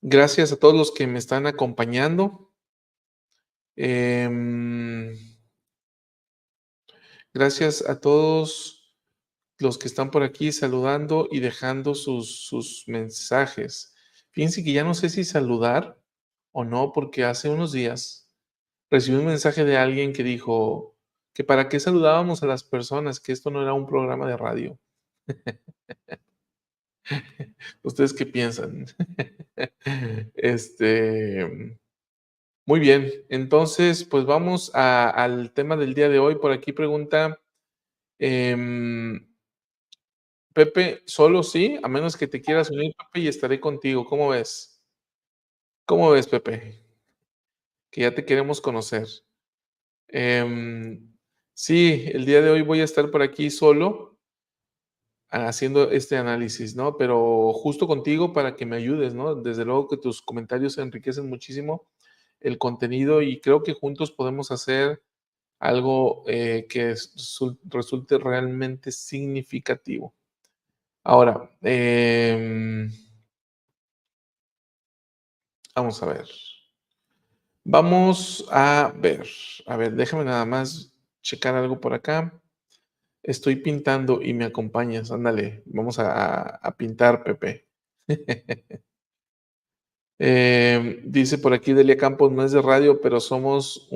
Gracias a todos los que me están acompañando. Em, Gracias a todos los que están por aquí saludando y dejando sus mensajes. Fíjense que ya no sé si saludar o no, porque hace unos días recibí un mensaje de alguien que dijo que para qué saludábamos a las personas, que esto no era un programa de radio. ¿Ustedes qué piensan? Este, Muy bien, entonces, pues vamos al tema del día de hoy. Por aquí pregunta, em, Pepe, ¿solo sí? A menos que te quieras unir, Pepe, y estaré contigo. ¿Cómo ves? ¿Cómo ves, Pepe? Que ya te queremos conocer. Em, sí, el día de hoy voy a estar por aquí solo, haciendo este análisis, ¿no? Pero justo contigo para que me ayudes, ¿no? Desde luego que tus comentarios enriquecen muchísimo el contenido y creo que juntos podemos hacer algo, que resulte realmente significativo. Ahora, vamos a ver. Vamos a ver, déjame nada más checar algo por acá. Estoy pintando y me acompañas, ándale, vamos a pintar, Pepe. Dice por aquí Delia Campos, no es de radio, pero somos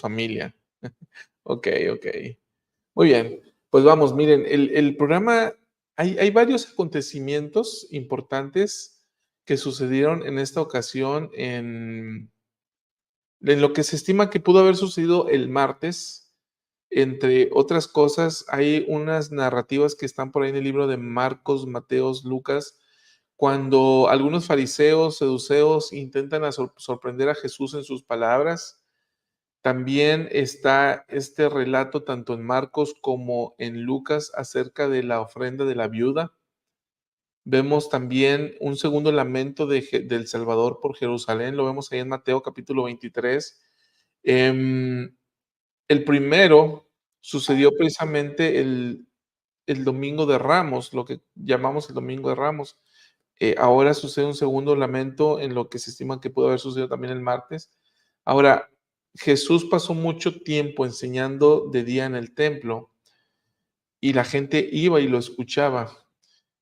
familia. Okey, okey. Muy bien, pues vamos, miren, el programa hay varios acontecimientos importantes que sucedieron en esta ocasión en lo que se estima que pudo haber sucedido el martes. Entre otras cosas, hay unas narrativas que están por ahí en el libro de Marcos, Mateos, Lucas, cuando algunos fariseos, seduceos intentan sorprender a Jesús en sus palabras. También está este relato tanto en Marcos como en Lucas acerca de la ofrenda de la viuda. Vemos también un segundo lamento del Salvador por Jerusalén, lo vemos ahí en Mateo capítulo 23. Em, el primero sucedió precisamente el Domingo de Ramos, lo que llamamos el Domingo de Ramos. Ahora sucede un segundo lamento en lo que se estima que pudo haber sucedido también el martes. Ahora, Jesús pasó mucho tiempo enseñando de día en el templo y la gente iba y lo escuchaba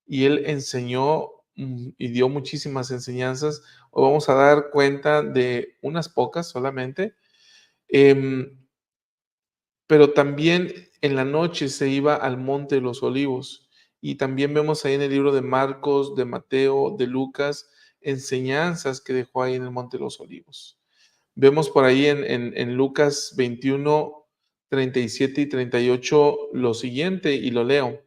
y él enseñó y dio muchísimas enseñanzas. Hoy vamos a dar cuenta de unas pocas solamente. Em, pero también en la noche se iba al Monte de los Olivos, y también vemos ahí en el libro de Marcos, de Mateo, de Lucas, enseñanzas que dejó ahí en el Monte de los Olivos. Vemos por ahí en Lucas 21, 37 y 38 lo siguiente, y lo leo: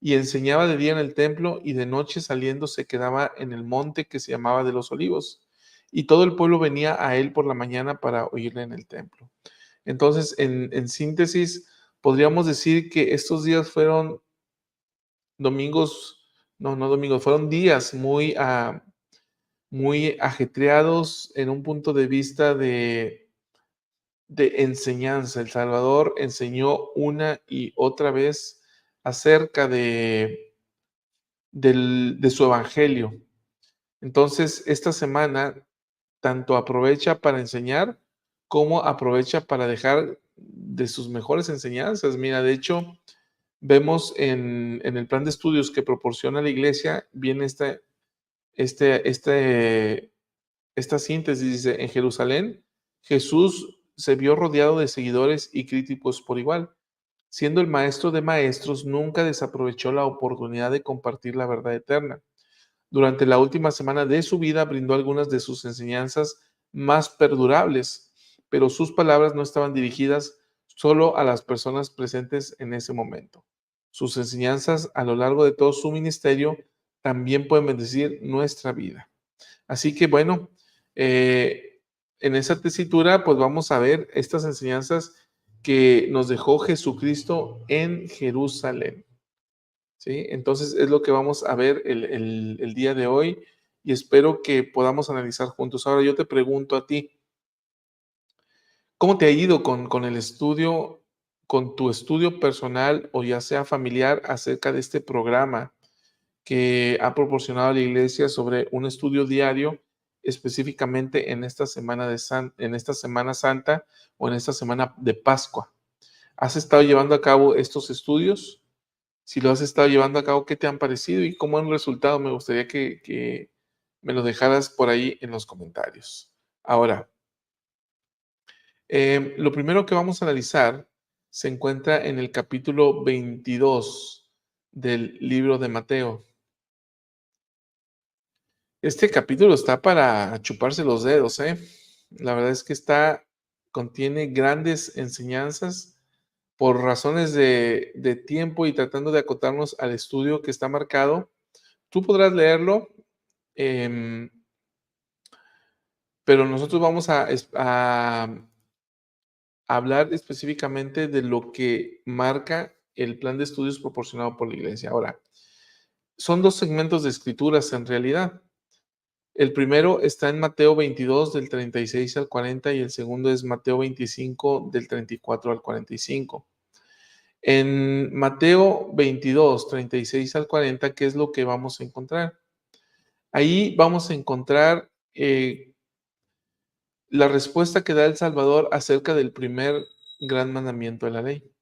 "Y enseñaba de día en el templo, y de noche saliendo se quedaba en el monte que se llamaba de los Olivos, y todo el pueblo venía a él por la mañana para oírle en el templo". Entonces, en síntesis, podríamos decir que estos días fueron domingos, no domingos, fueron días muy ajetreados en un punto de vista de enseñanza. El Salvador enseñó una y otra vez acerca de su evangelio. Entonces, esta semana tanto aprovecha para enseñar, como aprovecha para dejar de sus mejores enseñanzas. Mira, de hecho, vemos en el plan de estudios que proporciona la iglesia, viene este este esta síntesis, dice: "En Jerusalén, Jesús se vio rodeado de seguidores y críticos por igual. Siendo el maestro de maestros, nunca desaprovechó la oportunidad de compartir la verdad eterna. Durante la última semana de su vida brindó algunas de sus enseñanzas más perdurables, pero sus palabras no estaban dirigidas solo a las personas presentes en ese momento. Sus enseñanzas a lo largo de todo su ministerio también pueden bendecir nuestra vida". Así que bueno, en esa tesitura, pues vamos a ver estas enseñanzas que nos dejó Jesucristo en Jerusalén. ¿Sí? Entonces es lo que vamos a ver el día de hoy y espero que podamos analizar juntos. Ahora yo te pregunto a ti, ¿cómo te ha ido con el estudio, con tu estudio personal o ya sea familiar acerca de este programa que ha proporcionado a la iglesia sobre un estudio diario, específicamente en esta en esta Semana Santa o en esta semana de Pascua. ¿Has estado llevando a cabo estos estudios? Si lo has estado llevando a cabo, ¿qué te han parecido y cómo han resultado? Me gustaría que me lo dejaras por ahí en los comentarios. Ahora, lo primero que vamos a analizar se encuentra en el capítulo 22 del libro de Mateo. Este capítulo está para chuparse los dedos, ¿eh? La verdad es que contiene grandes enseñanzas por razones de tiempo y tratando de acotarnos al estudio que está marcado. Tú podrás leerlo, em, pero nosotros vamos a hablar específicamente de lo que marca el plan de estudios proporcionado por la iglesia. Ahora, son dos segmentos de escrituras en realidad. El primero está en Mateo 22 del 36 al 40 y el segundo es Mateo 25 del 34 al 45. En Mateo 22, 36 al 40, ¿qué es lo que vamos a encontrar? Ahí vamos a encontrar la respuesta que da el Salvador acerca del primer gran mandamiento de la ley.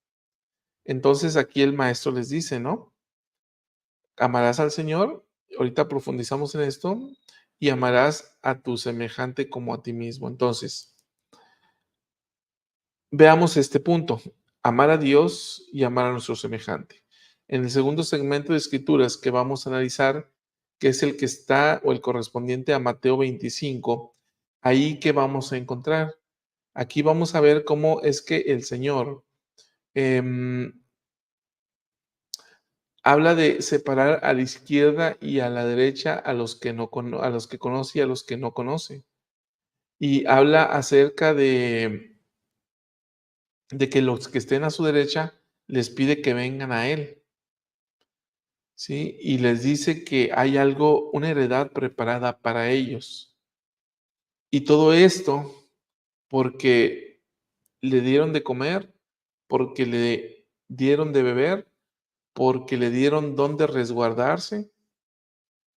Entonces aquí el maestro les dice, ¿no? Amarás al Señor, ahorita profundizamos en esto, y amarás a tu semejante como a ti mismo. Entonces, veamos este punto, amar a Dios y amar a nuestro semejante. En el segundo segmento de escrituras que vamos a analizar, que es el que está o el correspondiente a Mateo 25, ahí que vamos a encontrar. Aquí vamos a ver cómo es que el Señor habla de separar a la izquierda y a la derecha a los que no a los que conoce y a los que no conoce. Y habla acerca de que los que estén a su derecha les pide que vengan a él, ¿sí? Y les dice que hay algo, una heredad preparada para ellos. Y todo esto porque le dieron de comer, porque le dieron de beber, porque le dieron dónde resguardarse,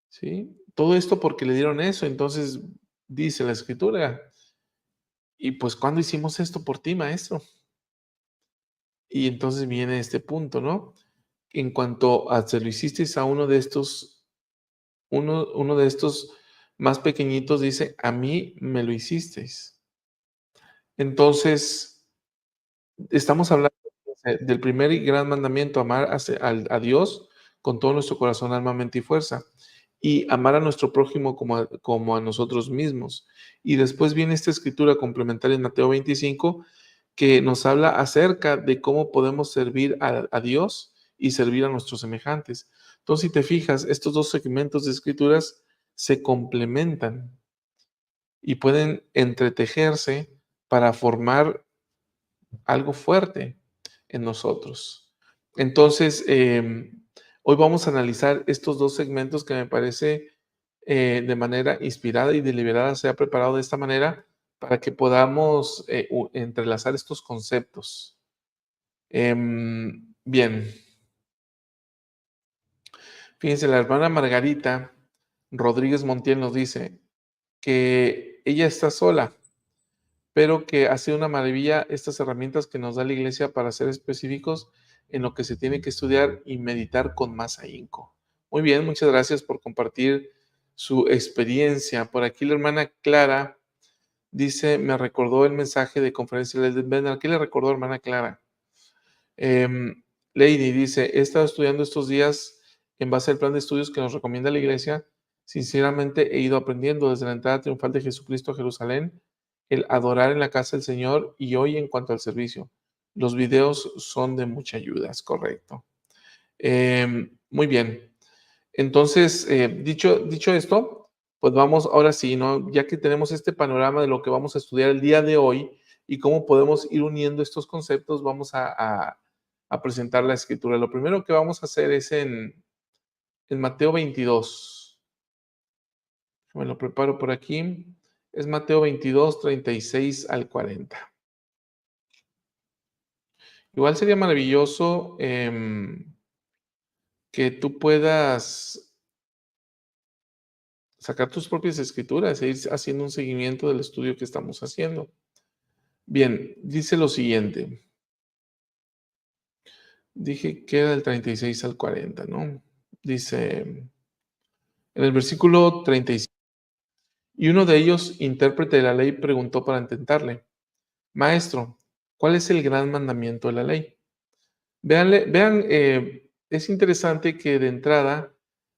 ¿sí? Todo esto porque le dieron eso. Entonces, dice la escritura, y pues, ¿cuándo hicimos esto por ti, maestro? Y entonces viene este punto, ¿no? En cuanto a se lo hicisteis a uno de estos más pequeñitos, dice, a mí me lo hicisteis. Entonces, estamos hablando del primer y gran mandamiento, amar a Dios con todo nuestro corazón, alma, mente y fuerza, y amar a nuestro prójimo como a nosotros mismos. Y después viene esta escritura complementaria en Mateo 25, que nos habla acerca de cómo podemos servir a Dios y servir a nuestros semejantes. Entonces, si te fijas, estos dos segmentos de escrituras se complementan y pueden entretejerse para formar algo fuerte en nosotros. Entonces, hoy vamos a analizar estos dos segmentos que me parece de manera inspirada y deliberada se ha preparado de esta manera para que podamos entrelazar estos conceptos. Bien, fíjense, la hermana Margarita Rodríguez Montiel nos dice que ella está sola, pero que ha sido una maravilla estas herramientas que nos da la iglesia para ser específicos en lo que se tiene que estudiar y meditar con más ahínco. Muy bien, muchas gracias por compartir su experiencia. Por aquí la hermana Clara dice, me recordó el mensaje de conferencia de Benner. ¿Qué le recordó, hermana Clara? Lady dice, he estado estudiando estos días en base al plan de estudios que nos recomienda la iglesia. Sinceramente he ido aprendiendo desde la entrada triunfal de Jesucristo a Jerusalén, el adorar en la casa del Señor y hoy en cuanto al servicio. Los videos son de mucha ayuda, es correcto. Muy bien. Entonces, dicho esto, pues vamos ahora sí, ¿no? Ya que tenemos este panorama de lo que vamos a estudiar el día de hoy y cómo podemos ir uniendo estos conceptos, vamos a presentar la escritura. Lo primero que vamos a hacer es en Mateo 22. Me lo preparo por aquí. Es Mateo 22, 36 al 40. Igual sería maravilloso que tú puedas sacar tus propias escrituras e ir haciendo un seguimiento del estudio que estamos haciendo. Bien, dice lo siguiente. Dije que era del 36 al 40, ¿no? Dice en el versículo 35. Y uno de ellos, intérprete de la ley, preguntó para intentarle: Maestro, ¿cuál es el gran mandamiento de la ley? Vean, es interesante que de entrada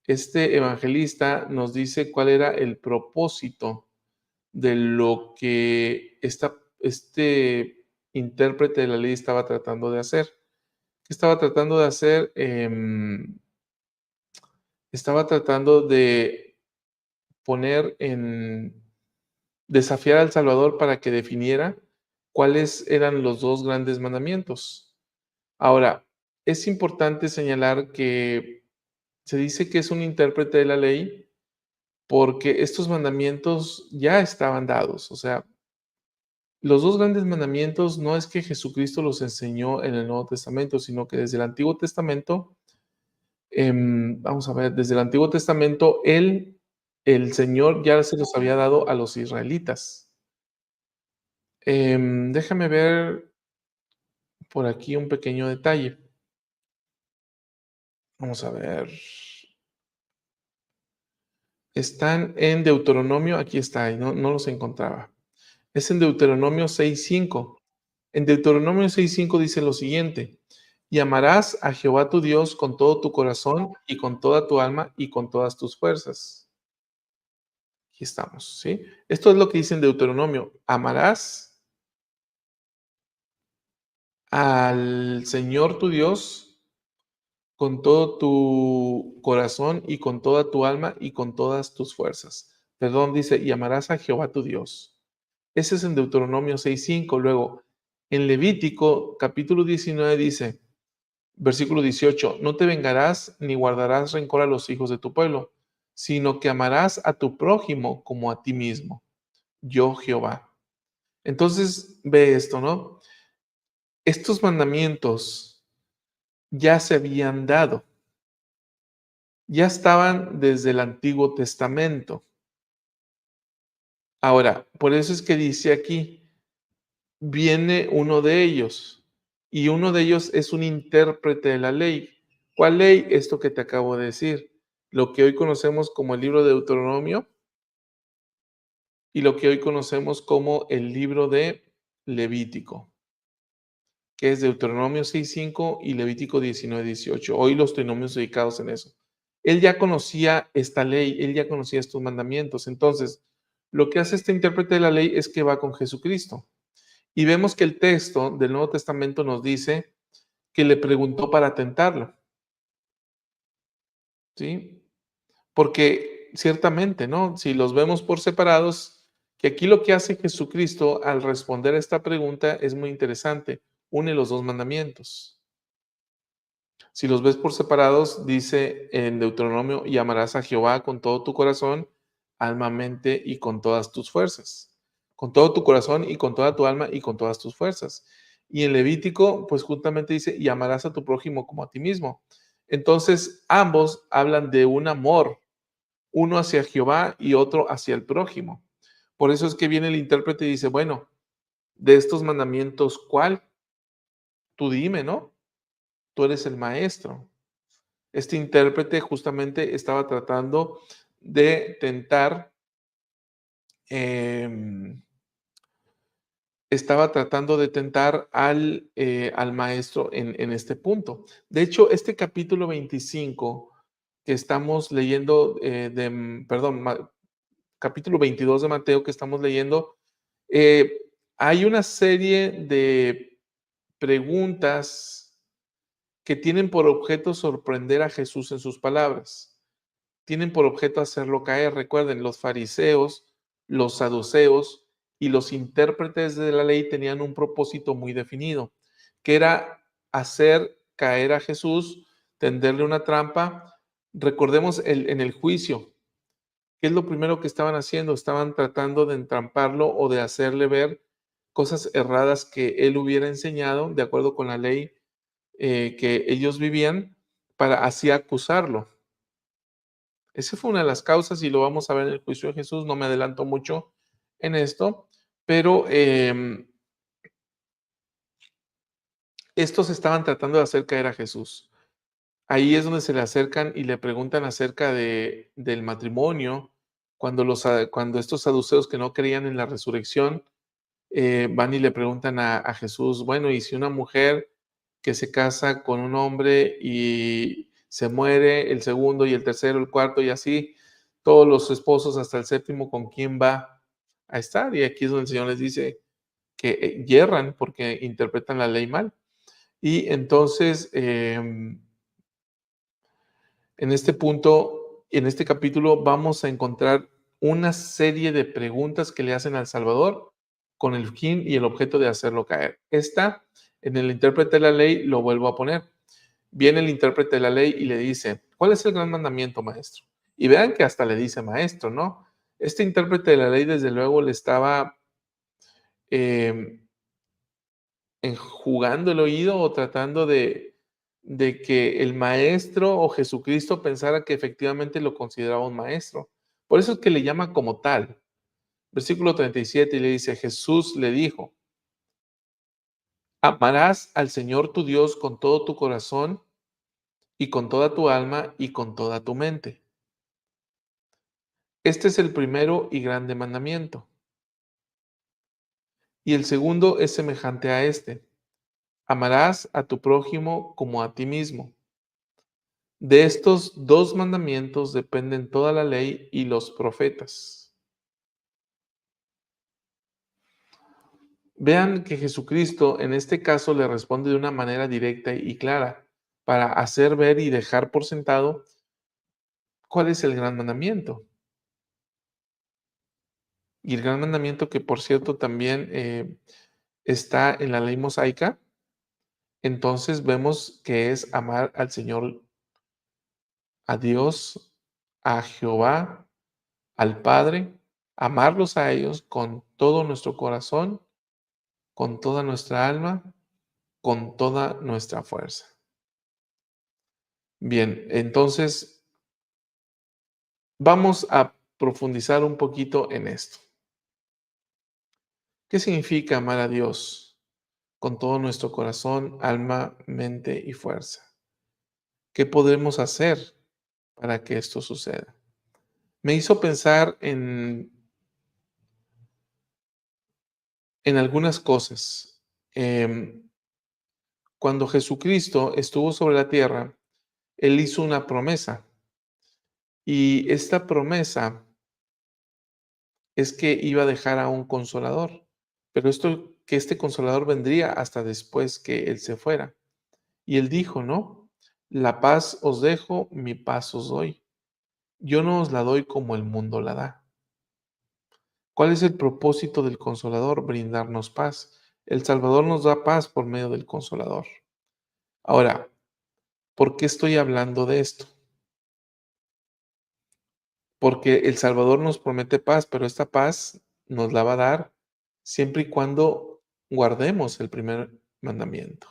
este evangelista nos dice cuál era el propósito de lo que este intérprete de la ley estaba tratando de hacer. ¿Qué estaba tratando de hacer? Estaba tratando de poner en desafiar al Salvador para que definiera cuáles eran los dos grandes mandamientos. Ahora, es importante señalar que se dice que es un intérprete de la ley porque estos mandamientos ya estaban dados. O sea, los dos grandes mandamientos no es que Jesucristo los enseñó en el Nuevo Testamento, sino que desde el Antiguo Testamento, vamos a ver, desde el Antiguo Testamento, el Señor ya se los había dado a los israelitas. Déjame ver por aquí un pequeño detalle. Vamos a ver. Están en Deuteronomio, aquí está, y no los encontraba. Es en Deuteronomio 6:5. En Deuteronomio 6:5 dice lo siguiente: y amarás a Jehová tu Dios con todo tu corazón y con toda tu alma y con todas tus fuerzas. Aquí estamos, ¿sí? Esto es lo que dice en Deuteronomio: amarás al Señor tu Dios con todo tu corazón y con toda tu alma y con todas tus fuerzas. Perdón, dice, y amarás a Jehová tu Dios. Ese es en Deuteronomio 6:5. Luego, en Levítico capítulo 19 dice, versículo 18, no te vengarás ni guardarás rencor a los hijos de tu pueblo, sino que amarás a tu prójimo como a ti mismo, yo Jehová. Entonces, ve esto, ¿no? Estos mandamientos ya se habían dado, ya estaban desde el Antiguo Testamento. Ahora, por eso es que dice aquí, viene uno de ellos, y uno de ellos es un intérprete de la ley. ¿Cuál ley? Esto que te acabo de decir, lo que hoy conocemos como el libro de Deuteronomio y lo que hoy conocemos como el libro de Levítico, que es Deuteronomio 6:5 y Levítico 19:18. Hoy los trinomios dedicados en eso. Él ya conocía esta ley, él ya conocía estos mandamientos. Entonces, lo que hace este intérprete de la ley es que va con Jesucristo. Y vemos que el texto del Nuevo Testamento nos dice que le preguntó para tentarlo, ¿sí? Porque ciertamente, ¿no? Si los vemos por separados, que aquí lo que hace Jesucristo al responder a esta pregunta es muy interesante, une los dos mandamientos. Si los ves por separados, dice en Deuteronomio, y amarás a Jehová con todo tu corazón, alma, mente y con todas tus fuerzas. Con todo tu corazón y con toda tu alma y con todas tus fuerzas. Y en Levítico, pues justamente dice, y amarás a tu prójimo como a ti mismo. Entonces, ambos hablan de un amor, uno hacia Jehová y otro hacia el prójimo. Por eso es que viene el intérprete y dice, bueno, de estos mandamientos, ¿cuál? Tú dime, ¿no? Tú eres el maestro. Este intérprete justamente em, estaba tratando de tentar al maestro en este punto. De hecho, este capítulo 25 que estamos leyendo, perdón, capítulo 22 de Mateo que estamos leyendo, eh, hay una serie de preguntas que tienen por objeto sorprender a Jesús en sus palabras. Tienen por objeto hacerlo caer. Recuerden, los fariseos, los saduceos y los intérpretes de la ley tenían un propósito muy definido, que era hacer caer a Jesús, tenderle una trampa. Recordemos en el juicio, ¿qué es lo primero que estaban haciendo? Estaban tratando de entramparlo o de hacerle ver cosas erradas que él hubiera enseñado de acuerdo con la ley que ellos vivían para así acusarlo. Esa fue una de las causas y lo vamos a ver en el juicio de Jesús. No me adelanto mucho en esto, pero estos estaban tratando de hacer caer a Jesús. Ahí es donde se le acercan y le preguntan acerca del matrimonio, cuando estos saduceos que no creían en la resurrección van y le preguntan a Jesús, bueno, y si una mujer que se casa con un hombre y se muere el segundo y el tercero, el cuarto y así, todos los esposos hasta el séptimo, ¿con quién va a estar? Y aquí es donde el Señor les dice que yerran porque interpretan la ley mal. Y entonces, en este punto, en este capítulo, vamos a encontrar una serie de preguntas que le hacen al Salvador con el fin y el objeto de hacerlo caer. Esta, en el intérprete de la ley, lo vuelvo a poner. Viene el intérprete de la ley y le dice, ¿cuál es el gran mandamiento, maestro? Y vean que hasta le dice maestro, ¿no? Este intérprete de la ley, desde luego, le estaba eh, enjugando el oído o tratando de que el maestro o Jesucristo pensara que efectivamente lo consideraba un maestro. Por eso es que le llama como tal. Versículo 37 y le dice, Jesús le dijo, amarás al Señor tu Dios con todo tu corazón y con toda tu alma y con toda tu mente. Este es el primero y grande mandamiento. Y el segundo es semejante a este. Amarás a tu prójimo como a ti mismo. De estos dos mandamientos dependen toda la ley y los profetas. Vean que Jesucristo en este caso le responde de una manera directa y clara para hacer ver y dejar por sentado cuál es el gran mandamiento. Y el gran mandamiento que por cierto también está en la ley mosaica, entonces vemos que es amar al Señor, a Dios, a Jehová, al Padre, amarlos a ellos con todo nuestro corazón, con toda nuestra alma, con toda nuestra fuerza. Bien, entonces vamos a profundizar un poquito en esto. ¿Qué significa amar a Dios con todo nuestro corazón, alma, mente y fuerza? ¿Qué podemos hacer para que esto suceda? Me hizo pensar en algunas cosas. Cuando Jesucristo estuvo sobre la tierra, Él hizo una promesa y esta promesa es que iba a dejar a un consolador, pero que este consolador vendría hasta después que Él se fuera. Y Él dijo, ¿no? La paz os dejo, mi paz os doy. Yo no os la doy como el mundo la da. ¿Cuál es el propósito del consolador? Brindarnos paz. El Salvador nos da paz por medio del consolador. Ahora, ¿por qué estoy hablando de esto? Porque el Salvador nos promete paz, pero esta paz nos la va a dar siempre y cuando guardemos el primer mandamiento.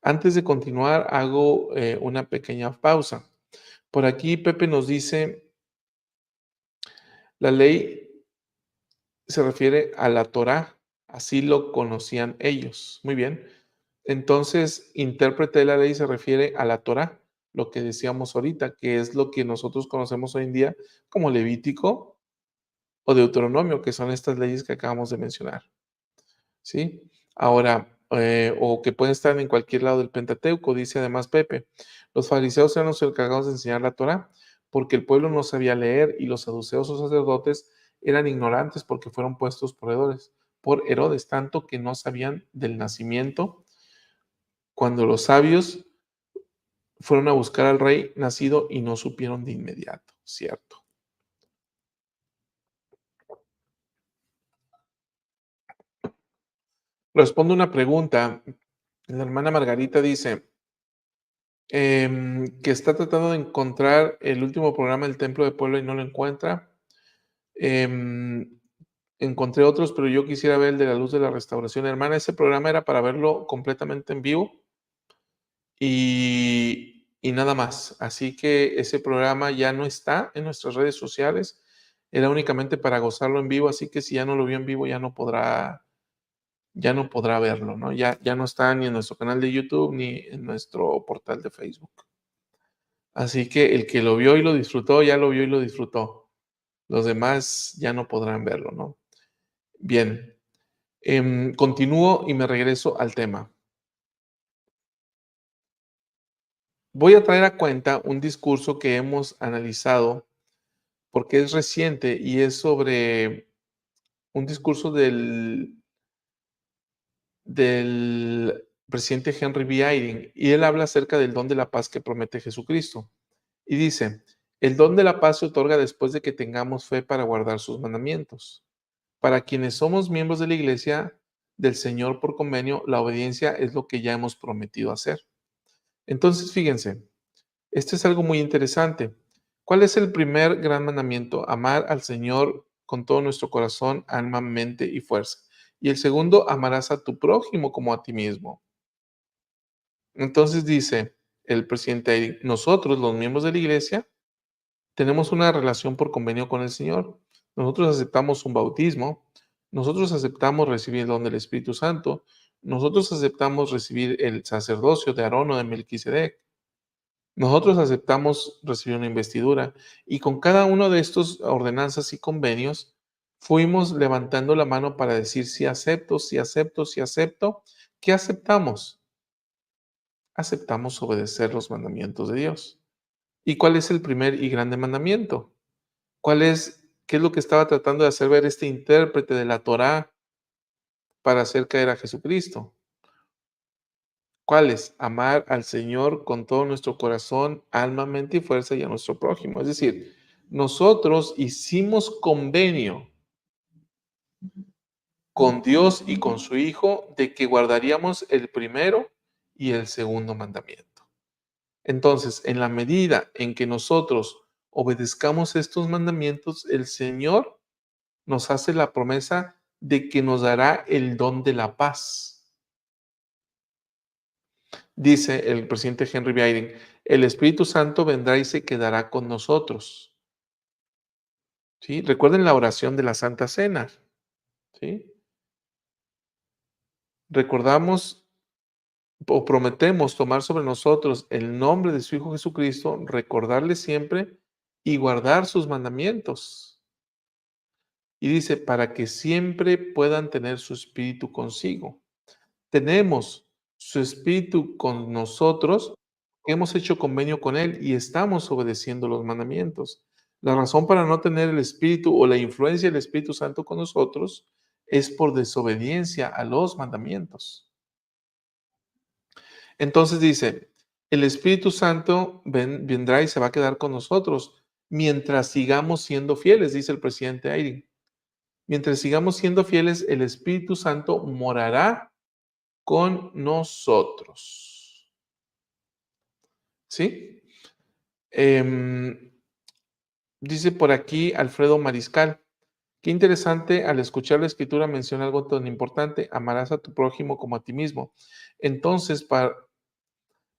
Antes de continuar, hago una pequeña pausa. Por aquí Pepe nos dice, la ley se refiere a la Torá, así lo conocían ellos. Muy bien. Entonces, intérprete de la ley se refiere a la Torá, lo que decíamos ahorita, que es lo que nosotros conocemos hoy en día como Levítico o Deuteronomio, que son estas leyes que acabamos de mencionar. ¿Sí? Ahora, o que pueden estar en cualquier lado del Pentateuco, dice además Pepe. Los fariseos eran los encargados de enseñar la Torá, porque el pueblo no sabía leer y los saduceos o sacerdotes eran ignorantes porque fueron puestos por Herodes, tanto que no sabían del nacimiento, cuando los sabios fueron a buscar al rey nacido y no supieron de inmediato, ¿cierto? Respondo una pregunta. La hermana Margarita dice, que está tratando de encontrar el último programa del Templo de Puebla y no lo encuentra. Em, Encontré otros, pero yo quisiera ver el de la Luz de la Restauración. Hermana, ese programa era para verlo completamente en vivo y y nada más. Así que ese programa ya no está en nuestras redes sociales, era únicamente para gozarlo en vivo, así que si ya no lo vio en vivo, ya no podrá verlo, ¿no? Ya no está ni en nuestro canal de YouTube ni en nuestro portal de Facebook. Así que el que lo vio y lo disfrutó, ya lo vio y lo disfrutó. Los demás ya no podrán verlo, ¿no? Bien, continúo y me regreso al tema. Voy a traer a cuenta un discurso que hemos analizado porque es reciente y es sobre un discurso del presidente Henry B. Eyring, y él habla acerca del don de la paz que promete Jesucristo. Y dice, el don de la paz se otorga después de que tengamos fe para guardar sus mandamientos. Para quienes somos miembros de la Iglesia del Señor por convenio, la obediencia es lo que ya hemos prometido hacer. Entonces, fíjense, esto es algo muy interesante. ¿Cuál es el primer gran mandamiento? Amar al Señor con todo nuestro corazón, alma, mente y fuerza. Y el segundo, amarás a tu prójimo como a ti mismo. Entonces dice el presidente Eyring, nosotros, los miembros de la iglesia, tenemos una relación por convenio con el Señor. Nosotros aceptamos un bautismo, nosotros aceptamos recibir el don del Espíritu Santo, nosotros aceptamos recibir el sacerdocio de Aarón o de Melquisedec. Nosotros aceptamos recibir una investidura y con cada uno de estos ordenanzas y convenios fuimos levantando la mano para decir si acepto, si acepto, si acepto. ¿Qué aceptamos? Aceptamos obedecer los mandamientos de Dios. ¿Y cuál es el primer y grande mandamiento? ¿Qué es lo que estaba tratando de hacer ver este intérprete de la Torá para hacer caer a Jesucristo? ¿Cuál es? Amar al Señor con todo nuestro corazón, alma, mente y fuerza y a nuestro prójimo. Es decir, nosotros hicimos convenio con Dios y con su Hijo de que guardaríamos el primero y el segundo mandamiento. Entonces, en la medida en que nosotros obedezcamos estos mandamientos, el Señor nos hace la promesa de que nos dará el don de la paz. Dice el presidente Henry B. Eyring, el Espíritu Santo vendrá y se quedará con nosotros. ¿Sí? Recuerden la oración de la Santa Cena. ¿Sí? Recordamos o prometemos tomar sobre nosotros el nombre de su Hijo Jesucristo, recordarle siempre y guardar sus mandamientos. Y dice, para que siempre puedan tener su espíritu consigo. Tenemos su espíritu con nosotros, hemos hecho convenio con él y estamos obedeciendo los mandamientos. La razón para no tener el espíritu o la influencia del Espíritu Santo con nosotros es por desobediencia a los mandamientos. Entonces dice, el Espíritu Santo vendrá y se va a quedar con nosotros mientras sigamos siendo fieles, dice el presidente Eyring. Mientras sigamos siendo fieles, el Espíritu Santo morará con nosotros. ¿Sí? Dice por aquí Alfredo Mariscal. Qué interesante, al escuchar la escritura menciona algo tan importante, amarás a tu prójimo como a ti mismo. Entonces,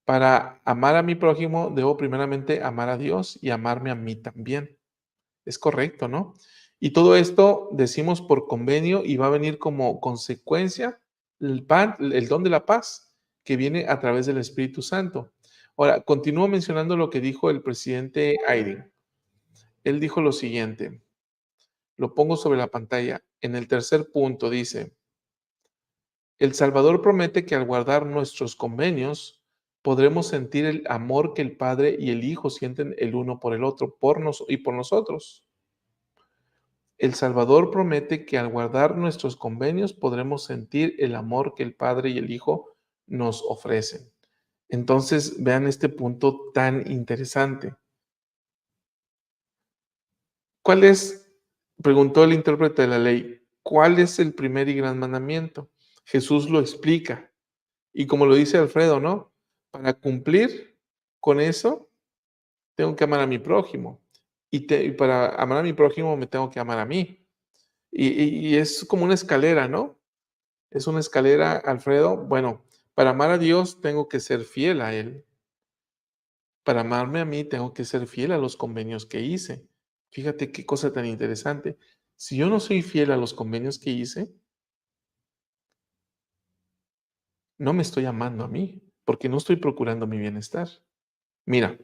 para amar a mi prójimo, debo primeramente amar a Dios y amarme a mí también. Es correcto, ¿no? Y todo esto decimos por convenio y va a venir como consecuencia el don de la paz que viene a través del Espíritu Santo. Ahora, continúo mencionando lo que dijo el presidente Eyring. Él dijo lo siguiente, lo pongo sobre la pantalla. En el tercer punto dice, el Salvador promete que al guardar nuestros convenios podremos sentir el amor que el Padre y el Hijo sienten el uno por el otro, y por nosotros. El Salvador promete que al guardar nuestros convenios podremos sentir el amor que el Padre y el Hijo nos ofrecen. Entonces, vean este punto tan interesante. ¿Cuál es, preguntó el intérprete de la ley, cuál es el primer y gran mandamiento? Jesús lo explica. Y como lo dice Alfredo, ¿no? Para cumplir con eso, tengo que amar a mi prójimo. Y para amar a mi prójimo me tengo que amar a mí. Y es como una escalera, ¿no? Es una escalera, Alfredo. Bueno, para amar a Dios tengo que ser fiel a Él. Para amarme a mí tengo que ser fiel a los convenios que hice. Fíjate qué cosa tan interesante. Si yo no soy fiel a los convenios que hice, no me estoy amando a mí, porque no estoy procurando mi bienestar. Mira,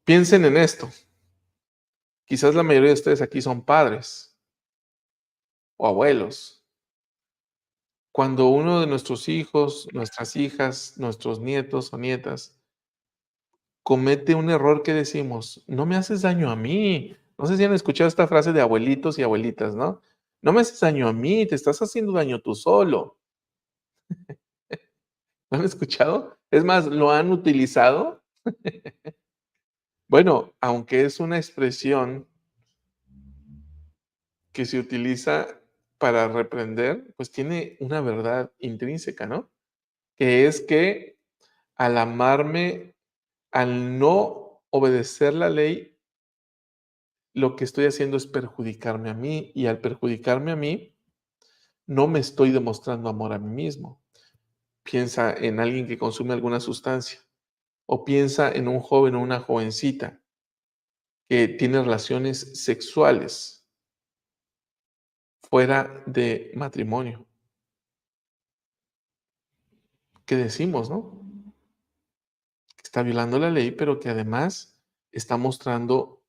piensen en esto. Quizás la mayoría de ustedes aquí son padres o abuelos. Cuando uno de nuestros hijos, nuestras hijas, nuestros nietos o nietas comete un error, que decimos: "No me haces daño a mí". No sé si han escuchado esta frase de abuelitos y abuelitas, ¿no? "No me haces daño a mí, te estás haciendo daño tú solo". ¿Lo han escuchado? Es más, ¿lo han utilizado? Bueno, aunque es una expresión que se utiliza para reprender, pues tiene una verdad intrínseca, ¿no? Que es que al amarme, al no obedecer la ley, lo que estoy haciendo es perjudicarme a mí, y al perjudicarme a mí, no me estoy demostrando amor a mí mismo. Piensa en alguien que consume alguna sustancia, o piensa en un joven o una jovencita que tiene relaciones sexuales fuera de matrimonio. ¿Qué decimos, no? Que está violando la ley, pero que además está mostrando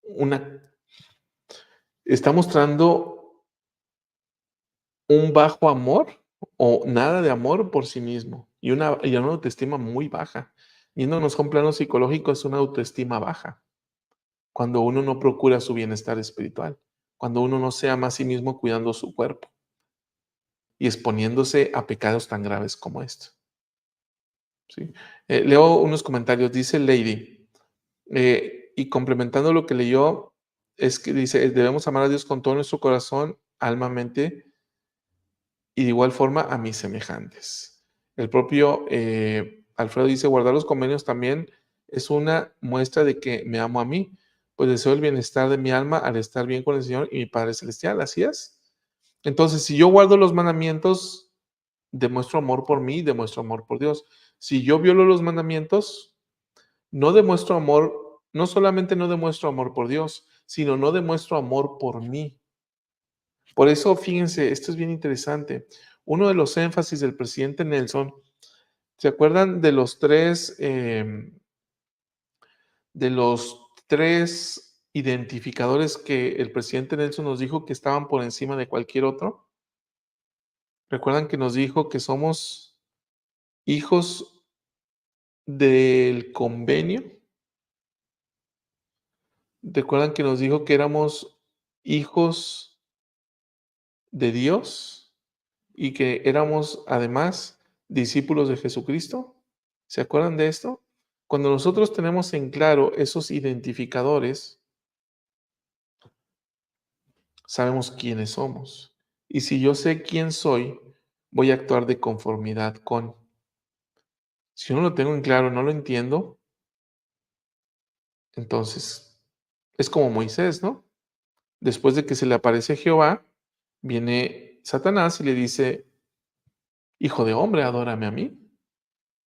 una está mostrando un bajo amor o nada de amor por sí mismo y una autoestima muy baja. Yéndonos a un plano psicológico, es una autoestima baja, cuando uno no procura su bienestar espiritual, cuando uno no se ama a sí mismo cuidando su cuerpo y exponiéndose a pecados tan graves como este, ¿sí? Leo unos comentarios, dice Lady, y complementando lo que leyó, es que dice: "Debemos amar a Dios con todo nuestro corazón, alma, mente y de igual forma a mis semejantes". El propio Alfredo dice: "Guardar los convenios también es una muestra de que me amo a mí, pues deseo el bienestar de mi alma al estar bien con el Señor y mi Padre Celestial". Así es. Entonces, si yo guardo los mandamientos, demuestro amor por mí, demuestro amor por Dios. Si yo violo los mandamientos, no demuestro amor, no solamente no demuestro amor por Dios, sino no demuestro amor por mí. Por eso, fíjense, esto es bien interesante. Uno de los énfasis del presidente Nelson, ¿se acuerdan de los 3 identificadores que el presidente Nelson nos dijo que estaban por encima de cualquier otro? ¿Recuerdan que nos dijo que somos hijos del convenio? ¿Recuerdan que nos dijo que éramos hijos de Dios y que éramos además discípulos de Jesucristo? ¿Se acuerdan de esto? Cuando nosotros tenemos en claro esos identificadores, sabemos quiénes somos. Y si yo sé quién soy, voy a actuar de conformidad con. Si yo no lo tengo en claro, no lo entiendo, entonces es como Moisés, ¿no? Después de que se le aparece Jehová, viene Satanás y le dice: "Hijo de hombre, adórame a mí".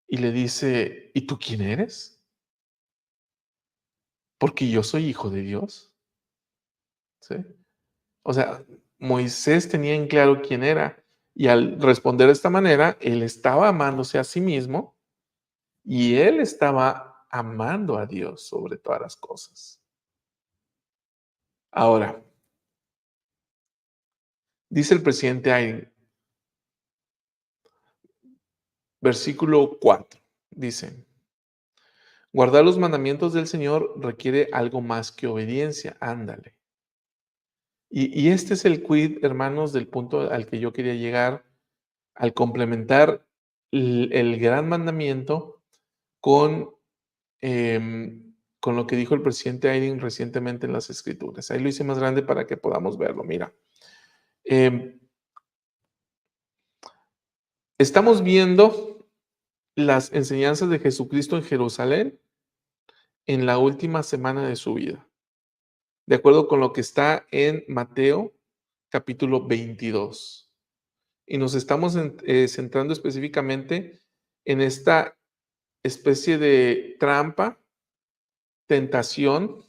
Y le dice: "¿Y tú quién eres? Porque yo soy hijo de Dios", ¿sí? O sea, Moisés tenía en claro quién era, y al responder de esta manera, él estaba amándose a sí mismo, y él estaba amando a Dios sobre todas las cosas. Ahora, dice el presidente Biden, versículo 4, dice: "Guardar los mandamientos del Señor requiere algo más que obediencia". Ándale. Y este es el quid, hermanos, del punto al que yo quería llegar, al complementar el gran mandamiento con, con lo que dijo el presidente Biden recientemente en las Escrituras. Ahí lo hice más grande para que podamos verlo. Mira, em, estamos viendo las enseñanzas de Jesucristo en Jerusalén en la última semana de su vida, de acuerdo con lo que está en Mateo capítulo 22. Y nos estamos centrando específicamente en esta especie de trampa, tentación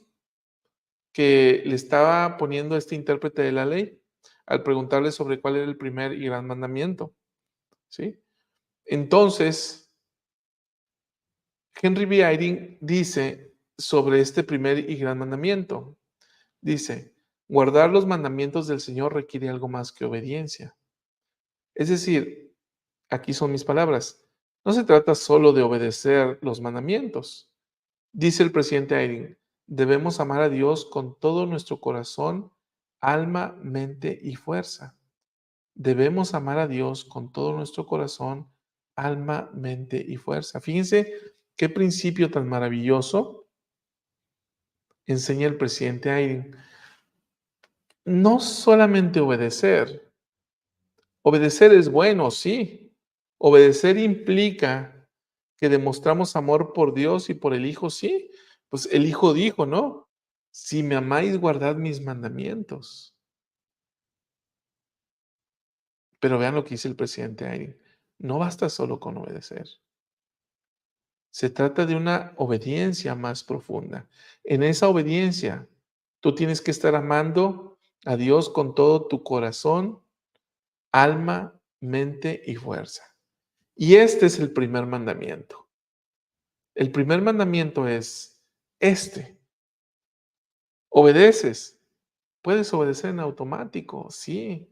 que le estaba poniendo este intérprete de la ley al preguntarle sobre cuál era el primer y gran mandamiento, ¿sí? Entonces, Henry B. Eyring dice sobre este primer y gran mandamiento, dice, guardar los mandamientos del Señor requiere algo más que obediencia. Es decir, aquí son mis palabras, no se trata solo de obedecer los mandamientos. Dice el presidente Eyring, debemos amar a Dios con todo nuestro corazón, alma, mente y fuerza. Debemos amar a Dios con todo nuestro corazón, alma, mente y fuerza. Fíjense qué principio tan maravilloso enseña el presidente Eyring. No solamente obedecer. Obedecer es bueno, sí. Obedecer implica que demostramos amor por Dios y por el Hijo, sí. Pues el Hijo dijo, ¿no? Si me amáis, guardad mis mandamientos. Pero vean lo que dice el presidente Eyring. No basta solo con obedecer. Se trata de una obediencia más profunda. En esa obediencia, tú tienes que estar amando a Dios con todo tu corazón, alma, mente y fuerza. Y este es el primer mandamiento. El primer mandamiento es este. ¿Obedeces? Puedes obedecer en automático, sí.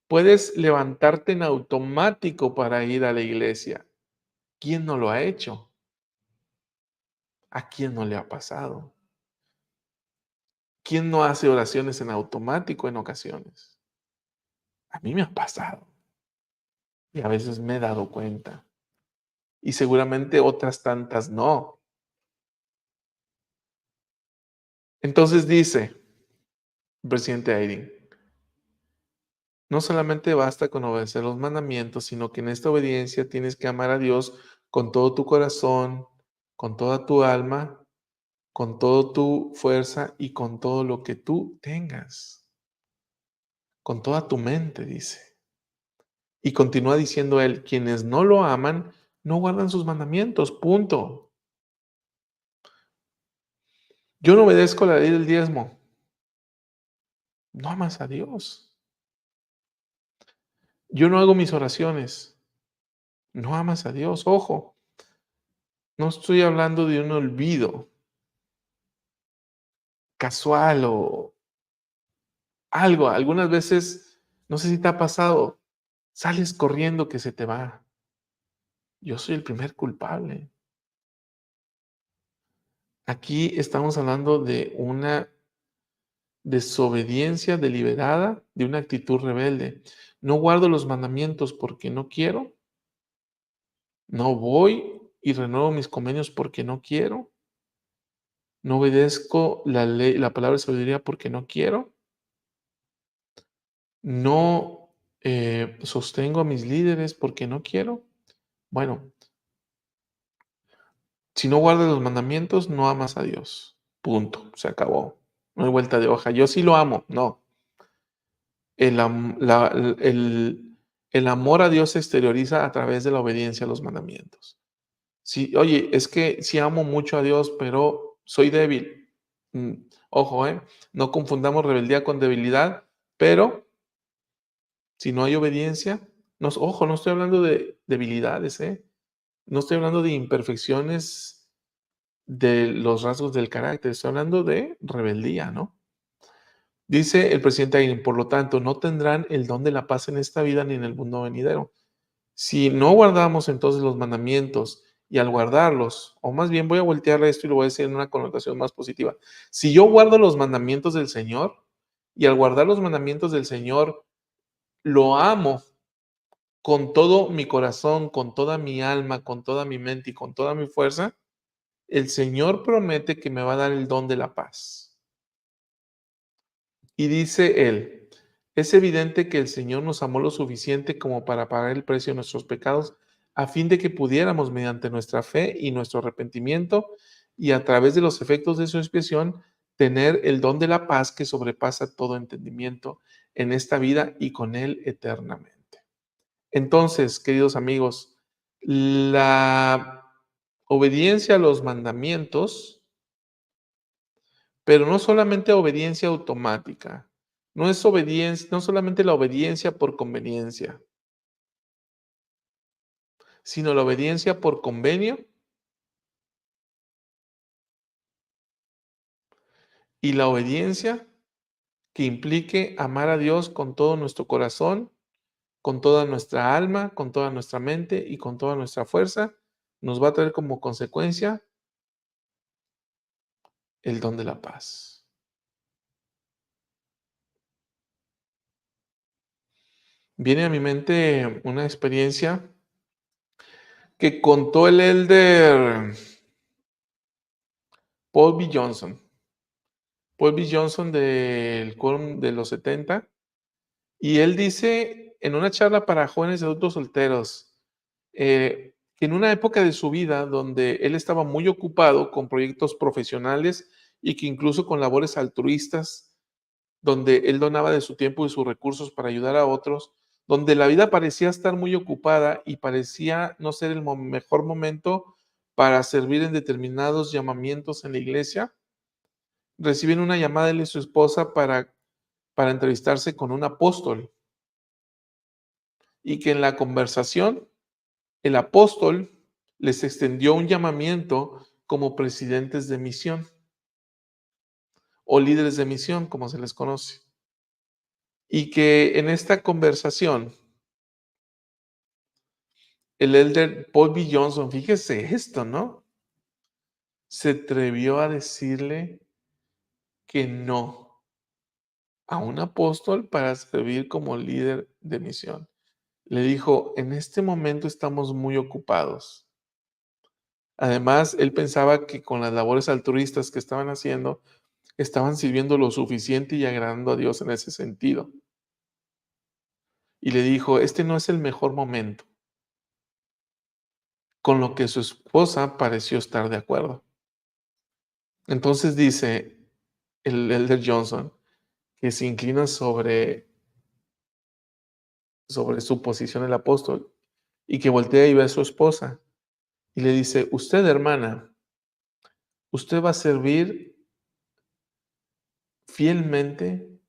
Puedes levantarte en automático para ir a la iglesia. ¿Quién no lo ha hecho? ¿A quién no le ha pasado? ¿Quién no hace oraciones en automático en ocasiones? A mí me ha pasado y a veces me he dado cuenta y seguramente otras tantas no. Entonces dice el presidente Eyring, no solamente basta con obedecer los mandamientos, sino que en esta obediencia tienes que amar a Dios con todo tu corazón, con toda tu alma, con toda tu fuerza y con todo lo que tú tengas, con toda tu mente, dice. Y continúa diciendo él, quienes no lo aman, no guardan sus mandamientos, punto. Yo no obedezco la ley del diezmo, no amas a Dios. Yo no hago mis oraciones, no amas a Dios. Ojo, no estoy hablando de un olvido casual o algo. Algunas veces, no sé si te ha pasado, sales corriendo que se te va. Yo soy el primer culpable. Aquí estamos hablando de una desobediencia deliberada, de una actitud rebelde. No guardo los mandamientos porque no quiero. No voy y renuevo mis convenios porque no quiero. No obedezco la ley, la palabra de sabiduría porque no quiero. No sostengo a mis líderes porque no quiero. Bueno, si no guardas los mandamientos, no amas a Dios. Punto. Se acabó. No hay vuelta de hoja. Yo sí lo amo. No. El amor a Dios se exterioriza a través de la obediencia a los mandamientos. Sí, oye, es que sí amo mucho a Dios, pero soy débil. Mm, Ojo, no confundamos rebeldía con debilidad, pero si no hay obediencia, ojo, no estoy hablando de debilidades, no estoy hablando de imperfecciones de los rasgos del carácter, estoy hablando de rebeldía, ¿no? Dice el presidente Biden, por lo tanto, no tendrán el don de la paz en esta vida ni en el mundo venidero. Si no guardamos entonces los mandamientos y al guardarlos, o más bien voy a voltear esto y lo voy a decir en una connotación más positiva. Si yo guardo los mandamientos del Señor y al guardar los mandamientos del Señor lo amo con todo mi corazón, con toda mi alma, con toda mi mente y con toda mi fuerza, el Señor promete que me va a dar el don de la paz. Y dice él, es evidente que el Señor nos amó lo suficiente como para pagar el precio de nuestros pecados, a fin de que pudiéramos, mediante nuestra fe y nuestro arrepentimiento, y a través de los efectos de su expiación, tener el don de la paz que sobrepasa todo entendimiento en esta vida y con él eternamente. Entonces, queridos amigos, La obediencia a los mandamientos, pero no solamente obediencia automática, no solamente la obediencia por conveniencia, sino la obediencia por convenio y la obediencia que implique amar a Dios con todo nuestro corazón, con toda nuestra alma, con toda nuestra mente y con toda nuestra fuerza, nos va a traer como consecuencia el don de la paz. Viene a mi mente una experiencia que contó el elder Paul B. Johnson. Paul B. Johnson del Quórum de los 70, y él dice en una charla para jóvenes y adultos solteros, que en una época de su vida donde él estaba muy ocupado con proyectos profesionales y que incluso con labores altruistas, donde él donaba de su tiempo y sus recursos para ayudar a otros, donde la vida parecía estar muy ocupada y parecía no ser el mejor momento para servir en determinados llamamientos en la iglesia, reciben una llamada de él y su esposa para entrevistarse con un apóstol, y que en la conversación el apóstol les extendió un llamamiento como presidentes de misión o líderes de misión, como se les conoce. Y que en esta conversación, el elder Paul B. Johnson, fíjese esto, ¿no? Se atrevió a decirle que no a un apóstol para servir como líder de misión. Le dijo, en este momento estamos muy ocupados. Además, él pensaba que con las labores altruistas que estaban haciendo, estaban sirviendo lo suficiente y agradando a Dios en ese sentido. Y le dijo, este no es el mejor momento, con lo que su esposa pareció estar de acuerdo. Entonces dice el elder Johnson que se inclina sobre su posición el apóstol y que voltea y ve a su esposa y le dice, usted hermana, usted va a servir fielmente,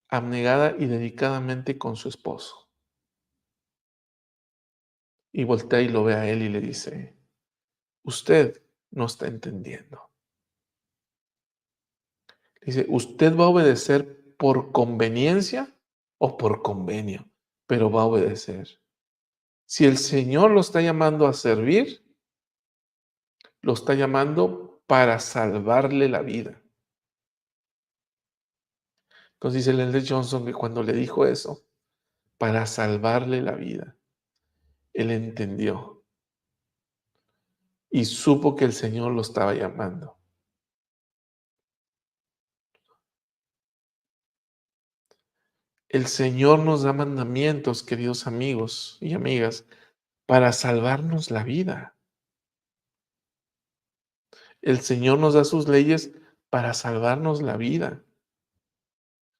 abnegada y dedicadamente con su esposo. Y voltea y lo ve a él y le dice, usted no está entendiendo. Dice, usted va a obedecer por conveniencia o por convenio, pero va a obedecer. Si el Señor lo está llamando a servir, lo está llamando para salvarle la vida. Entonces dice el elder Johnson que cuando le dijo eso, para salvarle la vida, él entendió y supo que el Señor lo estaba llamando. El Señor nos da mandamientos, queridos amigos y amigas, para salvarnos la vida. El Señor nos da sus leyes para salvarnos la vida.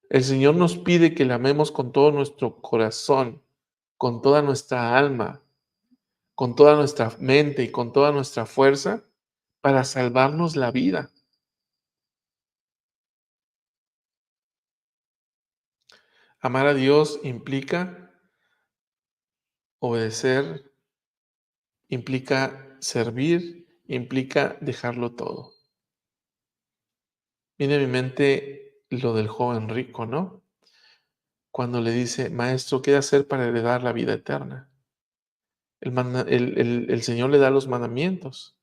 El Señor nos pide que le amemos con todo nuestro corazón, con toda nuestra alma, con toda nuestra mente y con toda nuestra fuerza para salvarnos la vida. Amar a Dios implica obedecer, implica servir, implica dejarlo todo. Viene a mi mente lo del joven rico, ¿no? Cuando le dice, maestro, ¿qué hacer para heredar la vida eterna? El Señor le da los mandamientos.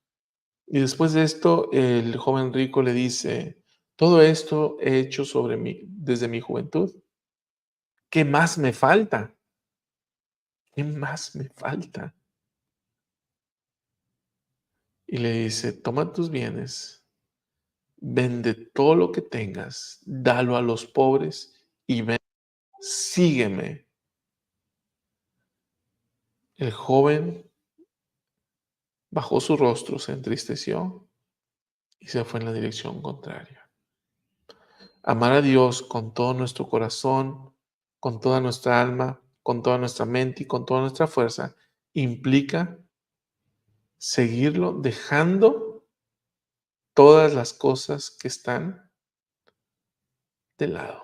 Y después de esto, el joven rico le dice, todo esto he hecho sobre mí desde mi juventud. ¿Qué más me falta? ¿Qué más me falta? Y le dice, toma tus bienes, vende todo lo que tengas, dalo a los pobres y ven, sígueme. El joven bajó su rostro, se entristeció y se fue en la dirección contraria. Amar a Dios con todo nuestro corazón, con toda nuestra alma, con toda nuestra mente y con toda nuestra fuerza implica seguirlo dejando todas las cosas que están de lado.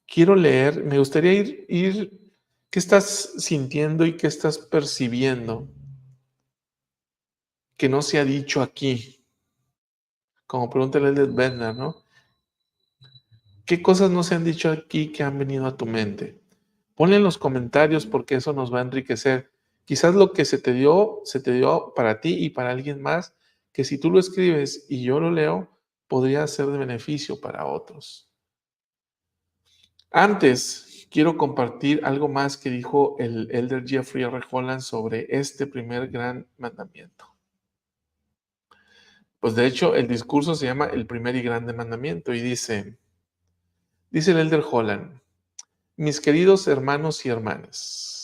Quiero leer, me gustaría ir, ¿qué estás sintiendo y qué estás percibiendo que no se ha dicho aquí? Como pregunta el Bender, ¿no? ¿Qué cosas no se han dicho aquí que han venido a tu mente? Ponle en los comentarios porque eso nos va a enriquecer. Quizás lo que se te dio para ti y para alguien más, que si tú lo escribes y yo lo leo, podría ser de beneficio para otros. Antes, quiero compartir algo más que dijo el elder Jeffrey R. Holland sobre este primer gran mandamiento. Pues de hecho, el discurso se llama el primer y grande mandamiento y dice el elder Holland, mis queridos hermanos y hermanas,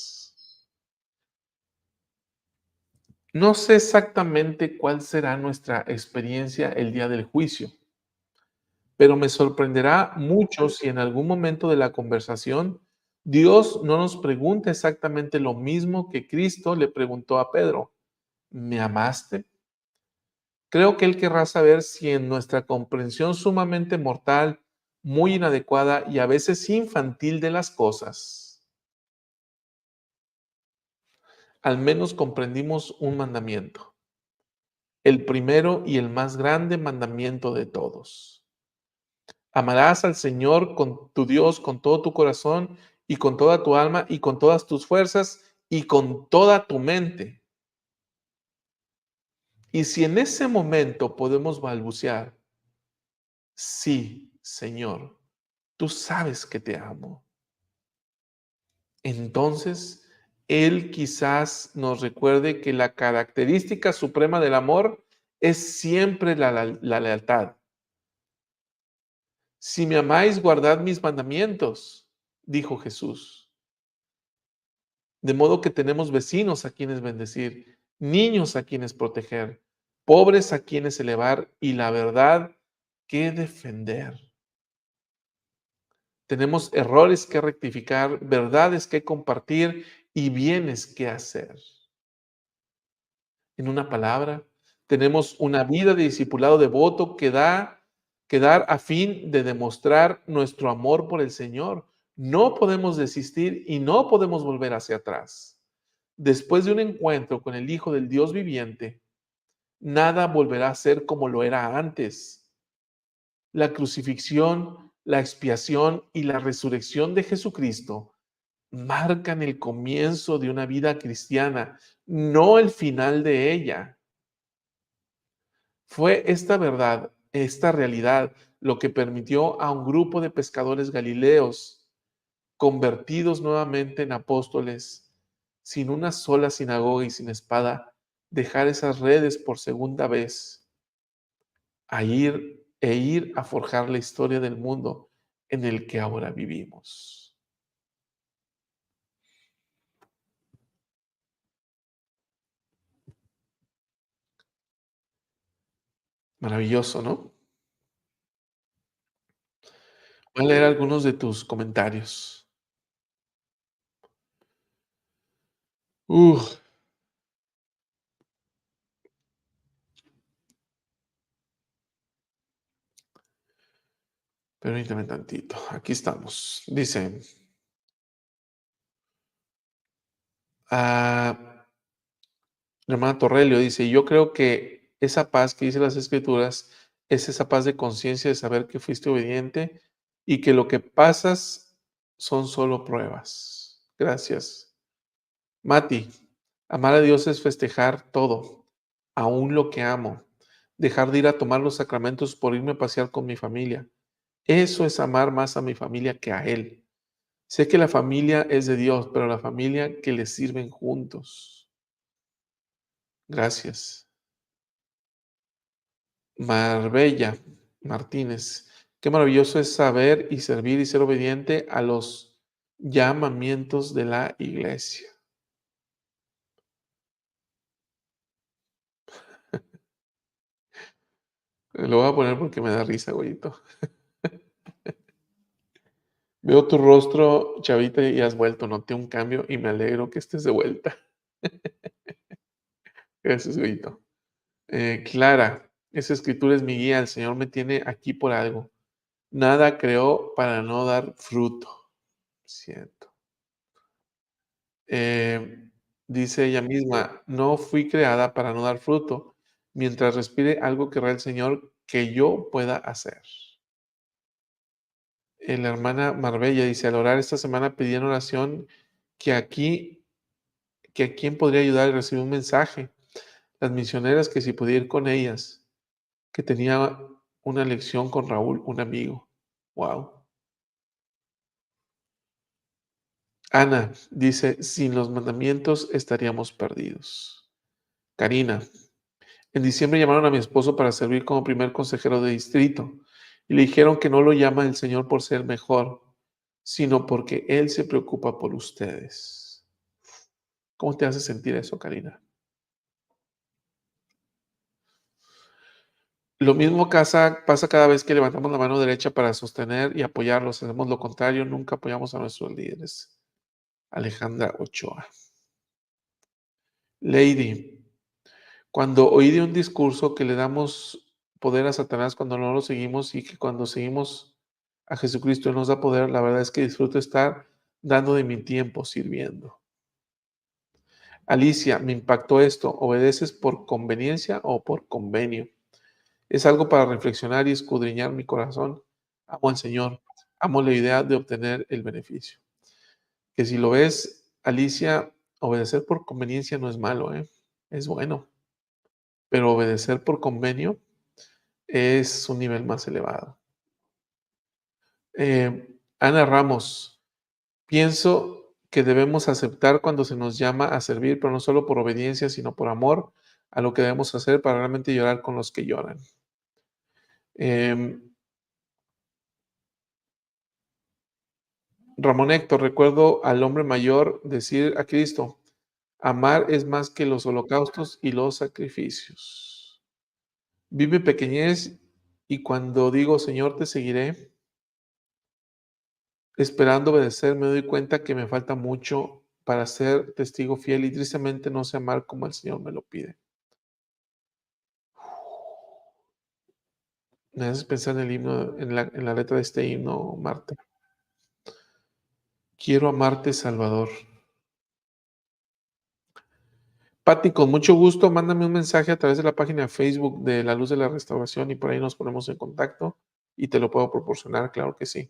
no sé exactamente cuál será nuestra experiencia el día del juicio, pero me sorprenderá mucho si en algún momento de la conversación Dios no nos pregunta exactamente lo mismo que Cristo le preguntó a Pedro. ¿Me amaste? Creo que Él querrá saber si en nuestra comprensión sumamente mortal, muy inadecuada y a veces infantil de las cosas, al menos comprendimos un mandamiento, el primero y el más grande mandamiento de todos. Amarás al Señor con tu Dios con todo tu corazón y con toda tu alma y con todas tus fuerzas y con toda tu mente. Y si en ese momento podemos balbucear, sí, Señor, tú sabes que te amo. Entonces, Él quizás nos recuerde que la característica suprema del amor es siempre la lealtad. Si me amáis, guardad mis mandamientos, dijo Jesús. De modo que tenemos vecinos a quienes bendecir, niños a quienes proteger, pobres a quienes elevar y la verdad que defender. Tenemos errores que rectificar, verdades que compartir y bienes que hacer. En una palabra, tenemos una vida de discipulado devoto que dar a fin de demostrar nuestro amor por el Señor. No podemos desistir y no podemos volver hacia atrás. Después de un encuentro con el Hijo del Dios viviente, nada volverá a ser como lo era antes. La crucifixión, la expiación y la resurrección de Jesucristo marcan el comienzo de una vida cristiana, no el final de ella. Fue esta verdad, esta realidad, lo que permitió a un grupo de pescadores galileos, convertidos nuevamente en apóstoles, sin una sola sinagoga y sin espada, dejar esas redes por segunda vez, ir a forjar la historia del mundo en el que ahora vivimos. Maravilloso, ¿no? Voy a leer algunos de tus comentarios. Uf, permíteme tantito. Aquí estamos. Dice, ah, la hermana Torrelio dice, yo creo que esa paz que dice las Escrituras es esa paz de conciencia de saber que fuiste obediente y que lo que pasas son solo pruebas. Gracias. Mati, amar a Dios es festejar todo, aún lo que amo, dejar de ir a tomar los sacramentos por irme a pasear con mi familia. Eso es amar más a mi familia que a Él. Sé que la familia es de Dios, pero la familia que le sirven juntos. Gracias. Marbella Martínez. Qué maravilloso es saber y servir y ser obediente a los llamamientos de la iglesia. Lo voy a poner porque me da risa, güeyito. Veo tu rostro, chavita, y has vuelto. Noté un cambio y me alegro que estés de vuelta. Gracias, Grito. Clara, esa escritura es mi guía, el Señor me tiene aquí por algo. Nada creó para no dar fruto. Cierto. Eh, Dice ella misma, no fui creada para no dar fruto, mientras respire algo querrá el Señor que yo pueda hacer. La hermana Marbella dice, al orar esta semana pedí en oración que aquí, que a quién podría ayudar y recibí un mensaje. Las misioneras, que si podía ir con ellas, que tenía una lección con Raúl, un amigo. Wow. Ana dice, sin los mandamientos estaríamos perdidos. Karina, en diciembre llamaron a mi esposo para servir como primer consejero de distrito y le dijeron que no lo llama el Señor por ser mejor, sino porque Él se preocupa por ustedes. ¿Cómo te hace sentir eso, Karina? Lo mismo pasa cada vez que levantamos la mano derecha para sostener y apoyarlos. Hacemos lo contrario, nunca apoyamos a nuestros líderes. Alejandra Ochoa. Lady, cuando oí de un discurso que le damos poder a Satanás cuando no lo seguimos y que cuando seguimos a Jesucristo Él nos da poder, la verdad es que disfruto estar dando de mi tiempo sirviendo. Alicia, me impactó esto. ¿Obedeces por conveniencia o por convenio? Es algo para reflexionar y escudriñar mi corazón. Amo al Señor, amo la idea de obtener el beneficio. Que si lo ves, Alicia, obedecer por conveniencia no es malo, ¿eh? Es bueno, pero obedecer por convenio es un nivel más elevado. Ana Ramos, pienso que debemos aceptar cuando se nos llama a servir, pero no solo por obediencia, sino por amor a lo que debemos hacer para realmente llorar con los que lloran. Eh, Ramón Héctor, recuerdo al hombre mayor decir a Cristo, amar es más que los holocaustos y los sacrificios. Vive pequeñez y cuando digo, Señor, te seguiré, esperando obedecer, me doy cuenta que me falta mucho para ser testigo fiel y tristemente no sé amar como el Señor me lo pide. Me haces pensar en el himno, en la letra de este himno, Marta. Quiero amarte, Salvador. Pati, con mucho gusto, mándame un mensaje a través de la página de Facebook de La Luz de la Restauración y por ahí nos ponemos en contacto y te lo puedo proporcionar, claro que sí.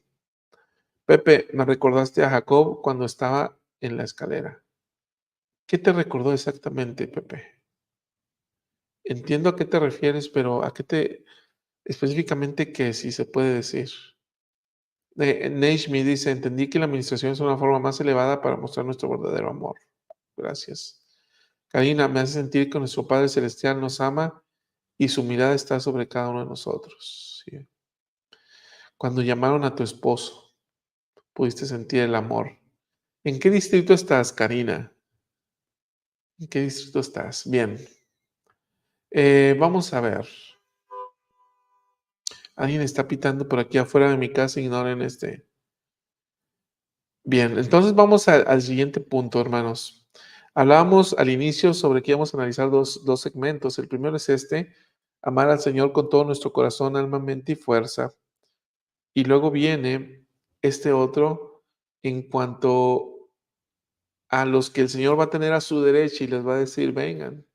Pepe, me recordaste a Jacob cuando estaba en la escalera. ¿Qué te recordó exactamente, Pepe? Entiendo a qué te refieres, pero ¿a qué te específicamente qué, si se puede decir? Neishmi dice, entendí que la administración es una forma más elevada para mostrar nuestro verdadero amor. Gracias. Karina, me hace sentir que nuestro Padre Celestial nos ama y su mirada está sobre cada uno de nosotros. Sí. Cuando llamaron a tu esposo, pudiste sentir el amor. ¿En qué distrito estás, Karina? ¿En qué distrito estás? Bien. Vamos a ver. Alguien está pitando por aquí afuera de mi casa, ignoren este. Bien, entonces vamos al siguiente punto, hermanos. Hablábamos al inicio sobre que íbamos a analizar dos segmentos. El primero es este, amar al Señor con todo nuestro corazón, alma, mente y fuerza. Y luego viene este otro en cuanto a los que el Señor va a tener a su derecha y les va a decir, vengan,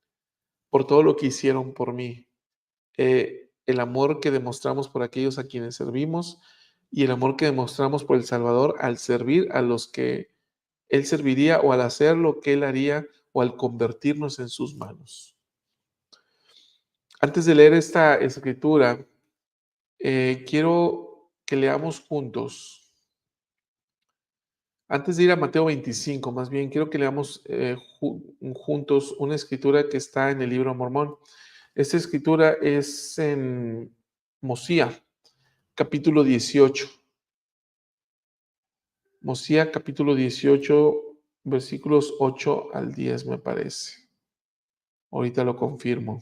por todo lo que hicieron por mí. El amor que demostramos por aquellos a quienes servimos y el amor que demostramos por el Salvador al servir a los que Él serviría o al hacer lo que Él haría o al convertirnos en sus manos. Antes de leer esta escritura, quiero que leamos juntos. Antes de ir a Mateo 25, más bien, quiero que leamos juntos una escritura que está en el libro de Mormón. Esta escritura es en Mosía, capítulo 18. Mosía, capítulo 18, versículos 8 al 10, me parece. Ahorita lo confirmo.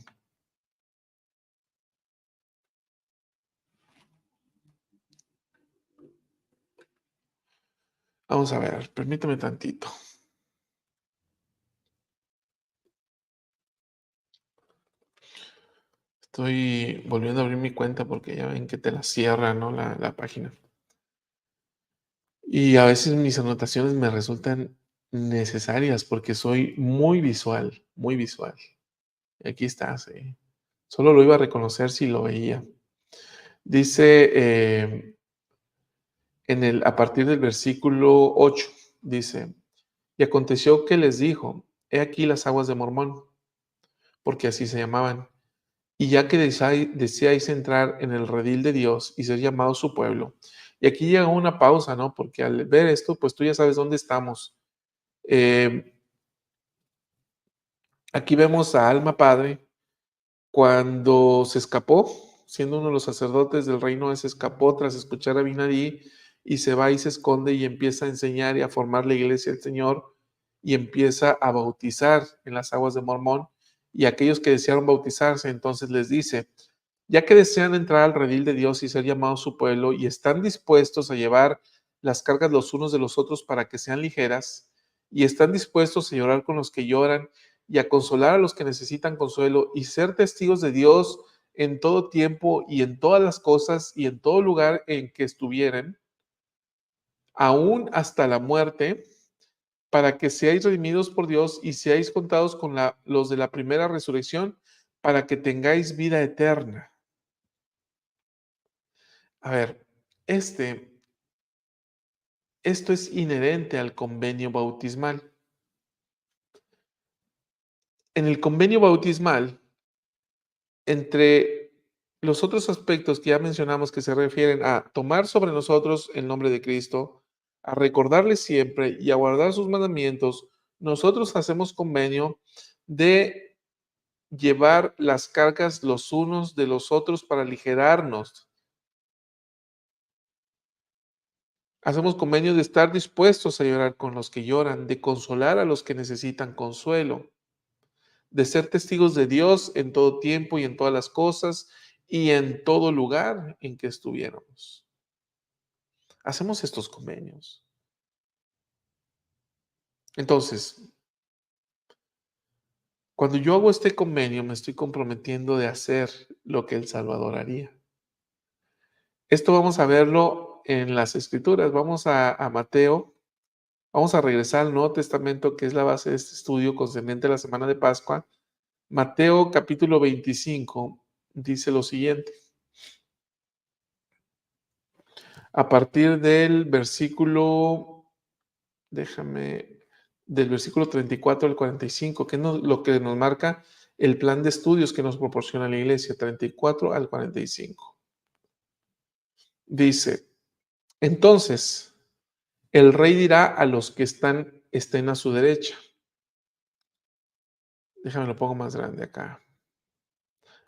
Vamos a ver, permítame tantito. Estoy volviendo a abrir mi cuenta porque ya ven que te la cierra, ¿no? La página. Y a veces mis anotaciones me resultan necesarias porque soy muy visual, muy visual. Aquí está, sí. Solo lo iba a reconocer si lo veía. Dice, a partir del versículo 8, dice, y aconteció que les dijo, he aquí las aguas de Mormón, porque así se llamaban. Y ya que deseáis entrar en el redil de Dios y ser llamados su pueblo. Y aquí llega una pausa, ¿no? Porque al ver esto, pues tú ya sabes dónde estamos. Eh, Aquí vemos a Alma Padre cuando se escapó, siendo uno de los sacerdotes del reino, se escapó tras escuchar a Binadí y se va y se esconde y empieza a enseñar y a formar la iglesia del Señor y empieza a bautizar en las aguas de Mormón. Y aquellos que desearon bautizarse, entonces les dice, ya que desean entrar al redil de Dios y ser llamados su pueblo y están dispuestos a llevar las cargas los unos de los otros para que sean ligeras, y están dispuestos a llorar con los que lloran y a consolar a los que necesitan consuelo y ser testigos de Dios en todo tiempo y en todas las cosas y en todo lugar en que estuvieren, aún hasta la muerte, para que seáis redimidos por Dios y seáis contados con los de la primera resurrección, para que tengáis vida eterna. A ver, esto es inherente al convenio bautismal. En el convenio bautismal, entre los otros aspectos que ya mencionamos que se refieren a tomar sobre nosotros el nombre de Cristo, a recordarle siempre y a guardar sus mandamientos, nosotros hacemos convenio de llevar las cargas los unos de los otros para aligerarnos. Hacemos convenio de estar dispuestos a llorar con los que lloran, de consolar a los que necesitan consuelo, de ser testigos de Dios en todo tiempo y en todas las cosas y en todo lugar en que estuviéramos. Hacemos estos convenios. Entonces, cuando yo hago este convenio, me estoy comprometiendo de hacer lo que el Salvador haría. Esto vamos a verlo en las Escrituras. Vamos a Mateo. Vamos a regresar al Nuevo Testamento, que es la base de este estudio concerniente a la semana de Pascua. Mateo capítulo 25 dice lo siguiente. A partir del versículo, del versículo 34 al 45, que es lo que nos marca el plan de estudios que nos proporciona la iglesia, 34 al 45. Dice, entonces, el rey dirá a los que estén a su derecha. Déjame lo pongo más grande acá.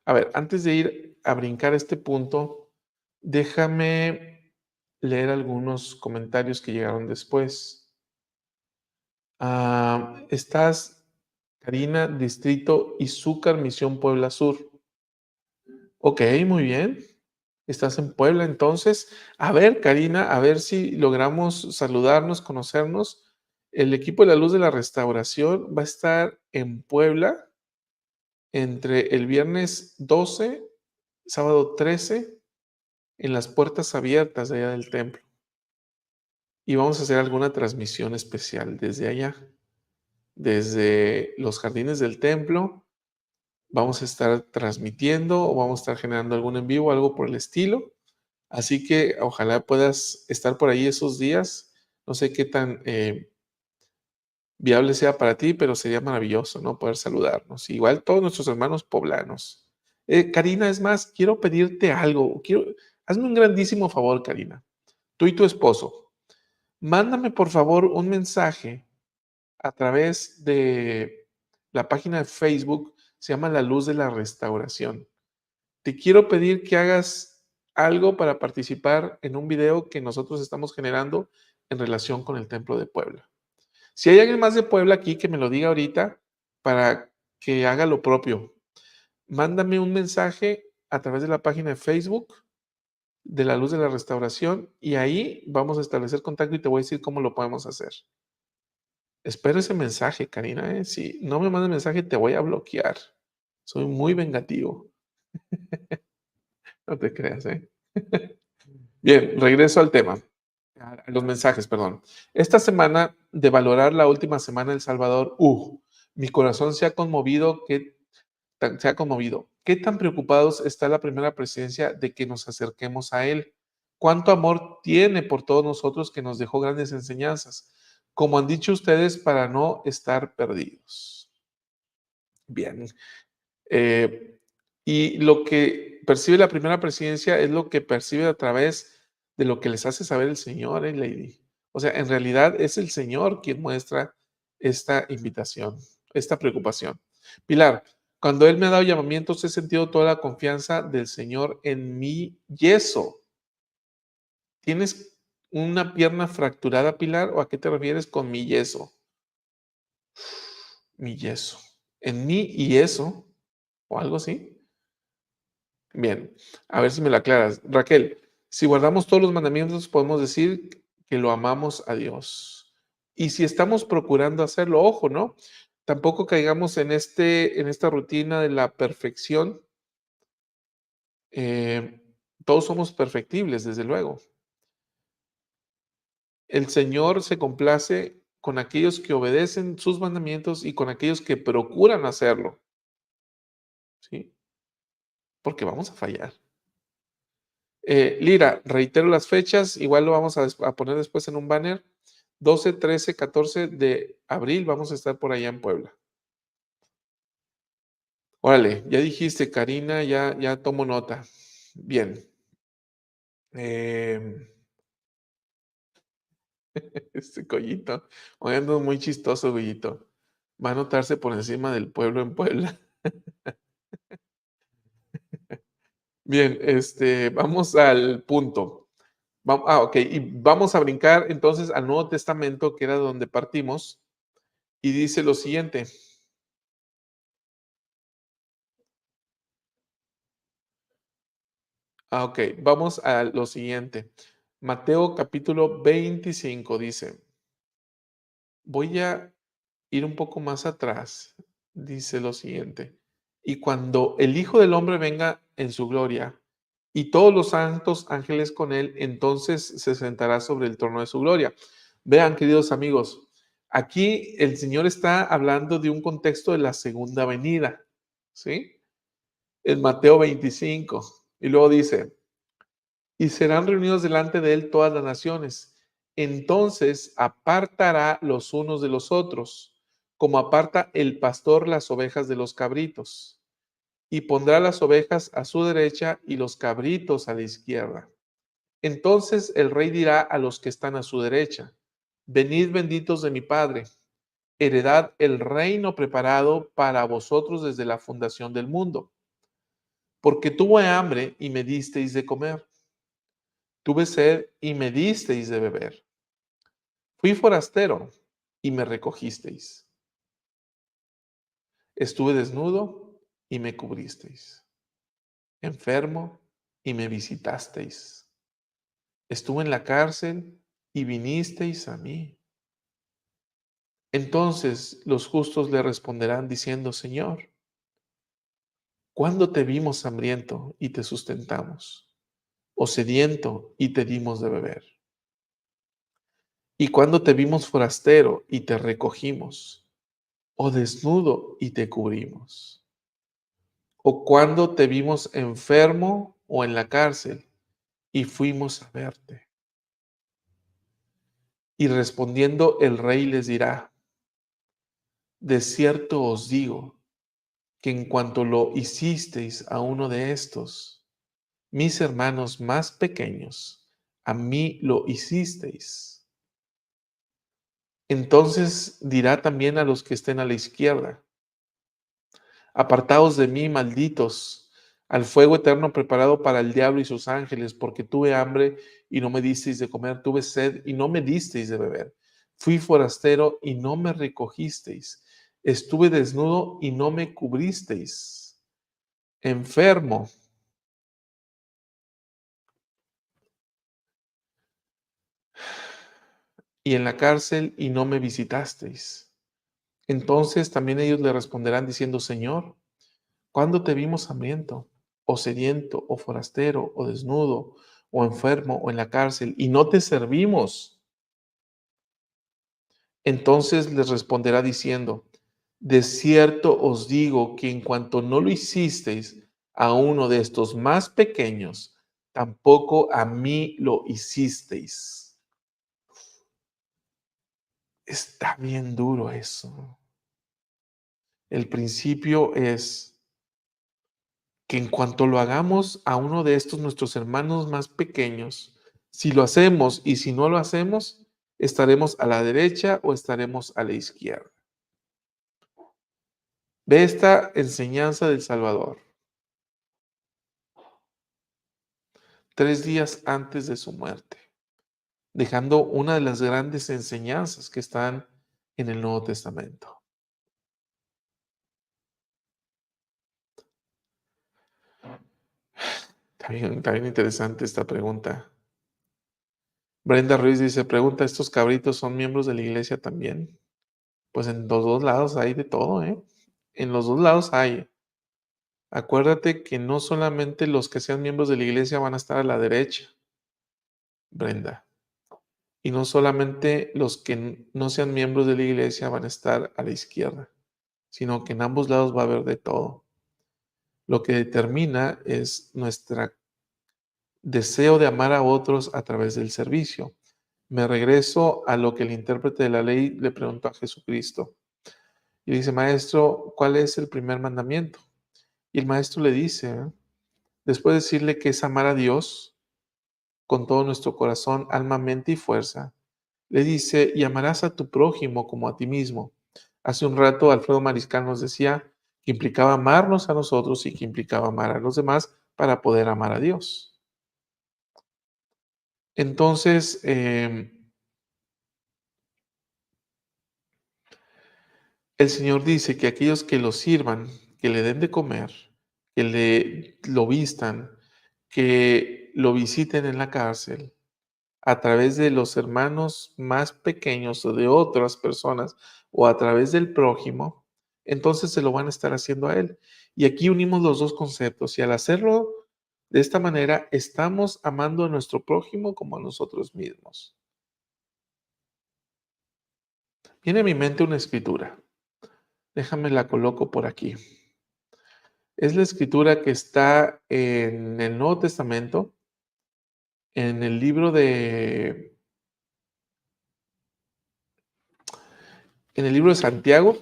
A ver, antes de ir a brincar este punto, déjame leer algunos comentarios que llegaron después. Estás, Karina, Distrito Izúcar, Misión Puebla Sur. Ok, muy bien. Estás en Puebla, entonces. A ver, Karina, a ver si logramos saludarnos, conocernos. El equipo de la Luz de la Restauración va a estar en Puebla entre el viernes 12, sábado 13, en las puertas abiertas de allá del templo. Y vamos a hacer alguna transmisión especial desde allá, desde los jardines del templo. Vamos a estar transmitiendo o vamos a estar generando algún en vivo, algo por el estilo. Así que ojalá puedas estar por ahí esos días. No sé qué tan viable sea para ti, pero sería maravilloso, ¿no? Poder saludarnos. Igual todos nuestros hermanos poblanos. Karina, es más, quiero pedirte algo. Hazme un grandísimo favor, Karina. Tú y tu esposo. Mándame, por favor, un mensaje a través de la página de Facebook. Se llama La Luz de la Restauración. Te quiero pedir que hagas algo para participar en un video que nosotros estamos generando en relación con el Templo de Puebla. Si hay alguien más de Puebla aquí, que me lo diga ahorita para que haga lo propio. Mándame un mensaje a través de la página de Facebook de La Luz de la Restauración y ahí vamos a establecer contacto y te voy a decir cómo lo podemos hacer. Espero ese mensaje, Karina, ¿eh? Si no me mandas mensaje, te voy a bloquear. Soy muy vengativo. No te creas, ¿eh? Bien, regreso al tema, a los mensajes, perdón. Esta semana de valorar la última semana en El Salvador, mi corazón se ha conmovido, se ha conmovido. ¿Qué tan preocupados está la primera presidencia de que nos acerquemos a él? ¿Cuánto amor tiene por todos nosotros que nos dejó grandes enseñanzas? Como han dicho ustedes, para no estar perdidos. Bien. Eh, y lo que percibe la primera presidencia es lo que percibe a través de lo que les hace saber el Señor, Lady. O sea, en realidad es el Señor quien muestra esta invitación, esta preocupación. Pilar, cuando Él me ha dado llamamientos, he sentido toda la confianza del Señor en mi yeso. ¿Tienes una pierna fracturada, Pilar, o a qué te refieres con mi yeso? Mi yeso. ¿En mí y eso? ¿O algo así? Bien, a ver si me lo aclaras. Raquel, si guardamos todos los mandamientos, podemos decir que lo amamos a Dios. Y si estamos procurando hacerlo, ojo, ¿no? Tampoco caigamos en esta rutina de la perfección. Eh, todos somos perfectibles, desde luego. El Señor se complace con aquellos que obedecen sus mandamientos y con aquellos que procuran hacerlo, ¿sí? Porque vamos a fallar. Lira, reitero las fechas, igual lo vamos a poner después en un banner. 12, 13, 14 de abril vamos a estar por allá en Puebla. Órale, ya dijiste, Karina, ya tomo nota. Bien. Em, este Collito, hoy ando muy chistoso, Goyito. Va a notarse por encima del pueblo en Puebla. Bien, vamos al punto. Ok, y vamos a brincar entonces al Nuevo Testamento, que era donde partimos, y dice lo siguiente. Ok, vamos a lo siguiente. Mateo capítulo 25 dice, voy a ir un poco más atrás. Dice lo siguiente, y cuando el Hijo del Hombre venga en su gloria y todos los santos ángeles con él, entonces se sentará sobre el trono de su gloria. Vean, queridos amigos, aquí el Señor está hablando de un contexto de la segunda venida, ¿sí? En Mateo 25. Y luego dice, y serán reunidos delante de él todas las naciones. Entonces apartará los unos de los otros, como aparta el pastor las ovejas de los cabritos, y pondrá las ovejas a su derecha y los cabritos a la izquierda. Entonces el rey dirá a los que están a su derecha, venid benditos de mi Padre, heredad el reino preparado para vosotros desde la fundación del mundo, porque tuve hambre y me disteis de comer. Tuve sed y me disteis de beber. Fui forastero y me recogisteis. Estuve desnudo y me cubristeis. Enfermo y me visitasteis. Estuve en la cárcel y vinisteis a mí. Entonces los justos le responderán diciendo, Señor, ¿cuándo te vimos hambriento y te sustentamos? ¿O sediento y te dimos de beber? ¿Y cuándo te vimos forastero y te recogimos? ¿O desnudo y te cubrimos? ¿O cuando te vimos enfermo o en la cárcel y fuimos a verte? Y respondiendo el rey les dirá, de cierto os digo que en cuanto lo hicisteis a uno de estos, mis hermanos más pequeños, a mí lo hicisteis. Entonces dirá también a los que estén a la izquierda, apartaos de mí, malditos, al fuego eterno preparado para el diablo y sus ángeles, porque tuve hambre y no me disteis de comer, tuve sed y no me disteis de beber, fui forastero y no me recogisteis, estuve desnudo y no me cubristeis, enfermo y en la cárcel y no me visitasteis. Entonces también ellos le responderán diciendo, Señor, ¿cuándo te vimos hambriento o sediento, o forastero, o desnudo, o enfermo, o en la cárcel, y no te servimos? Entonces les responderá diciendo, de cierto os digo que en cuanto no lo hicisteis a uno de estos más pequeños, tampoco a mí lo hicisteis. Está bien duro eso. El principio es que en cuanto lo hagamos a uno de estos nuestros hermanos más pequeños, si lo hacemos y si no lo hacemos, estaremos a la derecha o estaremos a la izquierda. Ve esta enseñanza del Salvador, 3 días antes de su muerte, dejando una de las grandes enseñanzas que están en el Nuevo Testamento. Está bien interesante esta pregunta. Brenda Ruiz dice, pregunta, ¿estos cabritos son miembros de la iglesia también? Pues en los dos lados hay de todo, ¿eh? En los dos lados hay. Acuérdate que no solamente los que sean miembros de la iglesia van a estar a la derecha, Brenda, y no solamente los que no sean miembros de la iglesia van a estar a la izquierda, sino que en ambos lados va a haber de todo. Lo que determina es nuestro deseo de amar a otros a través del servicio. Me regreso a lo que el intérprete de la ley le preguntó a Jesucristo. Y dice, maestro, ¿cuál es el primer mandamiento? Y el maestro le dice, después de decirle que es amar a Dios con todo nuestro corazón, alma, mente y fuerza, le dice, y amarás a tu prójimo como a ti mismo. Hace un rato Alfredo Mariscal nos decía que implicaba amarnos a nosotros y que implicaba amar a los demás para poder amar a Dios. Entonces, el Señor dice que aquellos que lo sirvan, que le den de comer, que lo vistan, que lo visiten en la cárcel, a través de los hermanos más pequeños o de otras personas o a través del prójimo, entonces se lo van a estar haciendo a él. Y aquí unimos los dos conceptos y al hacerlo de esta manera estamos amando a nuestro prójimo como a nosotros mismos. Viene a mi mente una escritura. Déjame la coloco por aquí. Es la escritura que está en el Nuevo Testamento, en el libro de Santiago,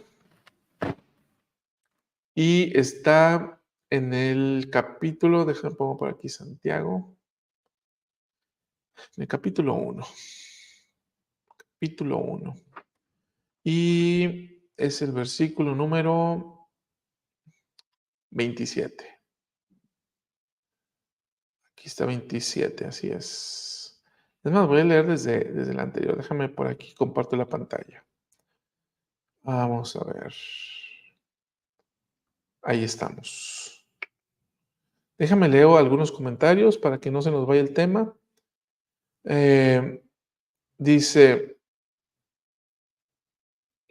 y está en el capítulo, déjame pongo por aquí Santiago, en el capítulo 1, capítulo 1. Y es el versículo número 27. Aquí está 27, así es. Es más, voy a leer desde el anterior. Déjame por aquí, comparto la pantalla. Vamos a ver. Ahí estamos. Déjame leo algunos comentarios para que no se nos vaya el tema. Dice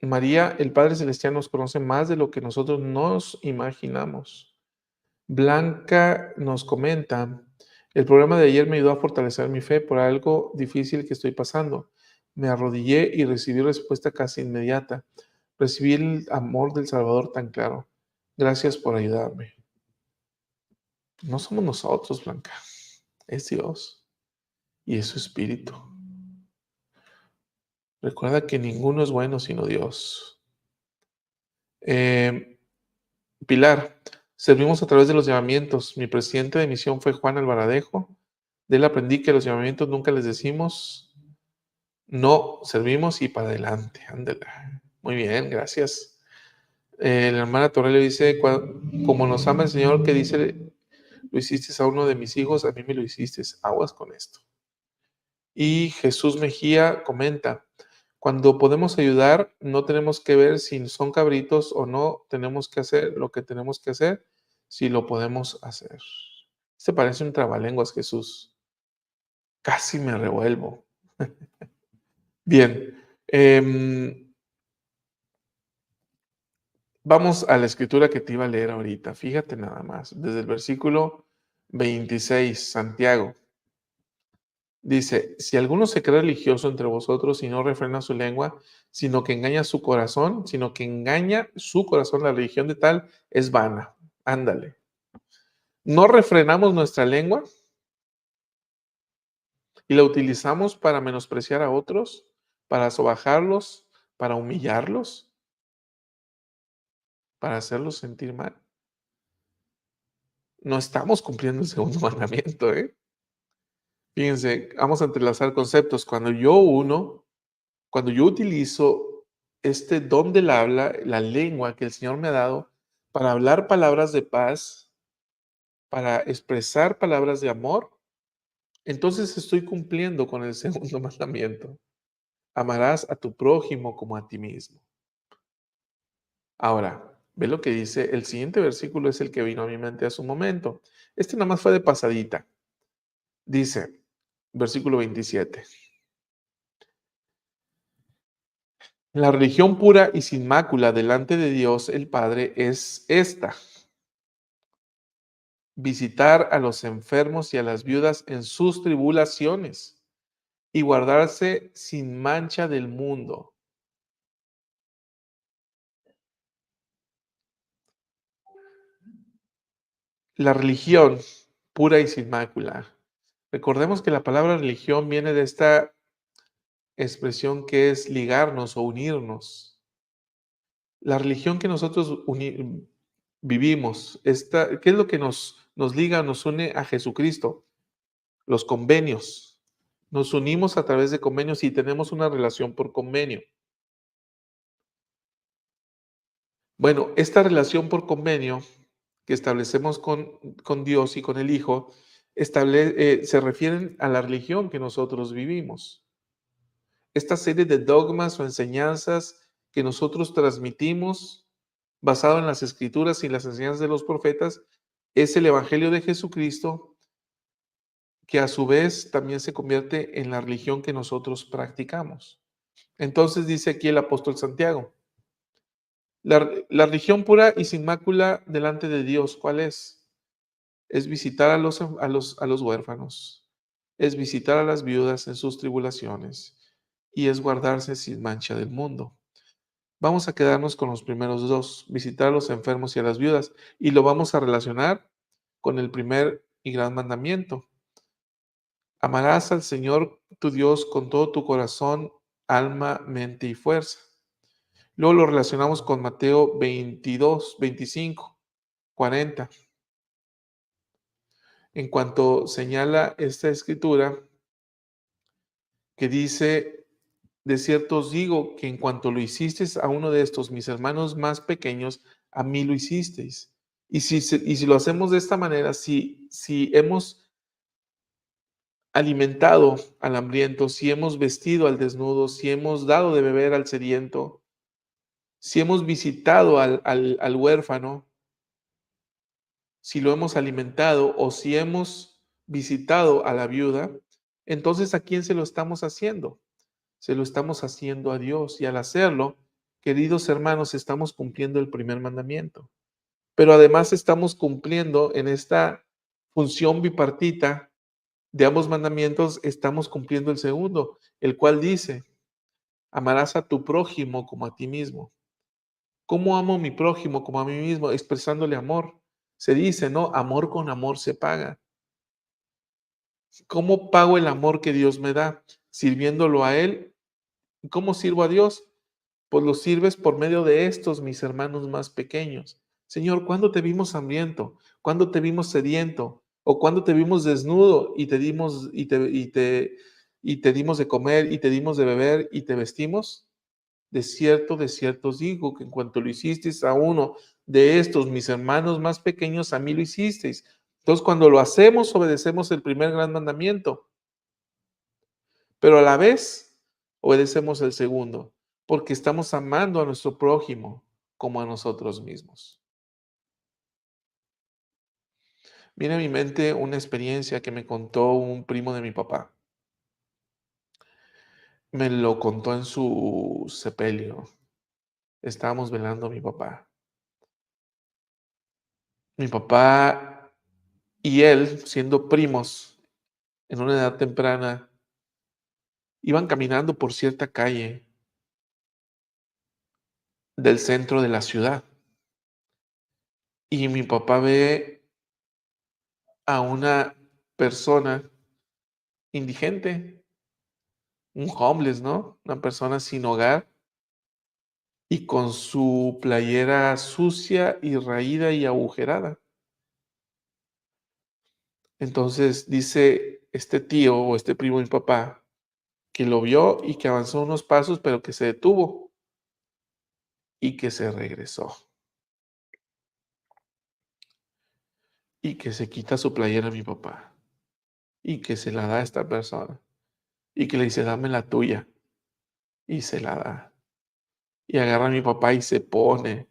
María, el Padre Celestial nos conoce más de lo que nosotros nos imaginamos. Blanca nos comenta, el programa de ayer me ayudó a fortalecer mi fe por algo difícil que estoy pasando. Me arrodillé y recibí respuesta casi inmediata. Recibí el amor del Salvador tan claro. Gracias por ayudarme. No somos nosotros, Blanca, es Dios y es su Espíritu. Recuerda que ninguno es bueno sino Dios. Pilar, servimos a través de los llamamientos. Mi presidente de misión fue Juan Alvaradejo. De él aprendí que los llamamientos nunca les decimos, no, servimos y para adelante. Ándela. Muy bien, gracias. La hermana Torrelio dice, como nos ama el Señor, que dice, lo hiciste a uno de mis hijos, a mí me lo hiciste. Aguas con esto. Y Jesús Mejía comenta, cuando podemos ayudar, no tenemos que ver si son cabritos o no, tenemos que hacer lo que tenemos que hacer, si lo podemos hacer. Este parece un trabalenguas, Jesús. Casi me revuelvo. Bien. Vamos a la escritura que te iba a leer ahorita. Fíjate nada más, desde el versículo 26, Santiago. Dice, si alguno se cree religioso entre vosotros y no refrena su lengua, sino que engaña su corazón, la religión de tal es vana. Ándale. No refrenamos nuestra lengua y la utilizamos para menospreciar a otros, para sobajarlos, para humillarlos, para hacerlos sentir mal. No estamos cumpliendo el segundo mandamiento, ¿eh? Fíjense, vamos a entrelazar conceptos. Cuando yo utilizo este don del habla, la lengua que el Señor me ha dado, para hablar palabras de paz, para expresar palabras de amor, entonces estoy cumpliendo con el segundo mandamiento. Amarás a tu prójimo como a ti mismo. Ahora, ve lo que dice, el siguiente versículo es el que vino a mi mente hace un momento. Este nada más fue de pasadita. Dice, versículo 27. La religión pura y sin mácula delante de Dios el Padre es esta: visitar a los enfermos y a las viudas en sus tribulaciones y guardarse sin mancha del mundo. La religión pura y sin mácula. Recordemos que la palabra religión viene de esta expresión que es ligarnos o unirnos. La religión que nosotros vivimos, ¿qué es lo que nos liga, nos une a Jesucristo? Los convenios. Nos unimos a través de convenios y tenemos una relación por convenio. Bueno, esta relación por convenio que establecemos con Dios y con el Hijo se refieren a la religión que nosotros vivimos. Esta serie de dogmas o enseñanzas que nosotros transmitimos basado en las escrituras y las enseñanzas de los profetas es el Evangelio de Jesucristo, que a su vez también se convierte en la religión que nosotros practicamos. Entonces dice aquí el apóstol Santiago, la religión pura y sin mácula delante de Dios, ¿cuál es? Es visitar a los huérfanos, es visitar a las viudas en sus tribulaciones y es guardarse sin mancha del mundo. Vamos a quedarnos con los primeros dos, visitar a los enfermos y a las viudas, y lo vamos a relacionar con el primer y gran mandamiento. Amarás al Señor tu Dios con todo tu corazón, alma, mente y fuerza. Luego lo relacionamos con Mateo 22, 25, 40. En cuanto señala esta escritura que dice, de cierto os digo que en cuanto lo hicisteis a uno de estos mis hermanos más pequeños, a mí lo hicisteis. Y si lo hacemos de esta manera, si hemos alimentado al hambriento, si hemos vestido al desnudo, si hemos dado de beber al sediento, si hemos visitado al huérfano, si lo hemos alimentado o si hemos visitado a la viuda, entonces ¿a quién se lo estamos haciendo? Se lo estamos haciendo a Dios y al hacerlo, queridos hermanos, estamos cumpliendo el primer mandamiento. Pero además estamos cumpliendo en esta función bipartita de ambos mandamientos, estamos cumpliendo el segundo, el cual dice, amarás a tu prójimo como a ti mismo. ¿Cómo amo a mi prójimo como a mí mismo? Expresándole amor. Se dice, ¿no? Amor con amor se paga. ¿Cómo pago el amor que Dios me da? Sirviéndolo a Él. ¿Y cómo sirvo a Dios? Pues lo sirves por medio de estos, mis hermanos más pequeños. Señor, ¿cuándo te vimos hambriento? ¿Cuándo te vimos sediento? ¿O cuándo te vimos desnudo y te dimos y te dimos de comer y te dimos de beber y te vestimos? De cierto os digo que en cuanto lo hicisteis a uno de estos, mis hermanos más pequeños, a mí lo hicisteis. Entonces, cuando lo hacemos, obedecemos el primer gran mandamiento, pero a la vez obedecemos el segundo, porque estamos amando a nuestro prójimo como a nosotros mismos. Viene a mi mente una experiencia que me contó un primo de mi papá. Me lo contó en su sepelio. Estábamos velando a mi papá. Mi papá y él, siendo primos en una edad temprana, iban caminando por cierta calle del centro de la ciudad y mi papá ve a una persona indigente, un homeless, ¿no? Una persona sin hogar y con su playera sucia y raída y agujerada. Entonces dice este tío o este primo de mi papá que lo vio y que avanzó unos pasos, pero que se detuvo y que se regresó y que se quita su playera a mi papá y que se la da a esta persona y que le dice, dame la tuya y se la da. Y agarra a mi papá y se pone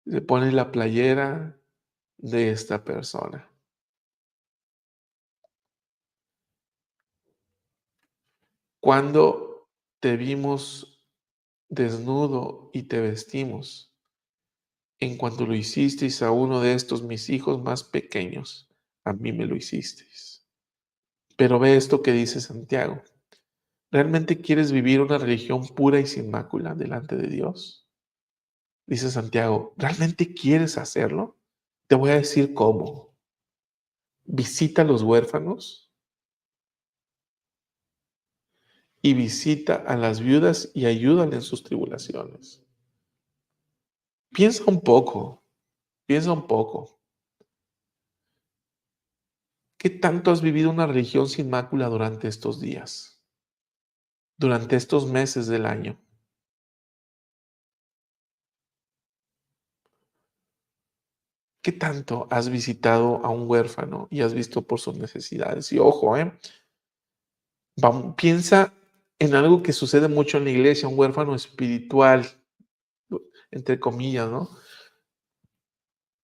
la playera de esta persona. Cuando te vimos desnudo y te vestimos, en cuanto lo hicisteis a uno de estos mis hijos más pequeños, a mí me lo hicisteis. Pero ve esto que dice Santiago. ¿Realmente quieres vivir una religión pura y sin mácula delante de Dios? Dice Santiago, ¿realmente quieres hacerlo? Te voy a decir cómo. Visita a los huérfanos y visita a las viudas y ayúdale en sus tribulaciones. Piensa un poco, piensa un poco. ¿Qué tanto has vivido una religión sin mácula durante estos días? Durante estos meses del año. ¿Qué tanto has visitado a un huérfano y has visto por sus necesidades? Y ojo, piensa en algo que sucede mucho en la iglesia, un huérfano espiritual, entre comillas, ¿no?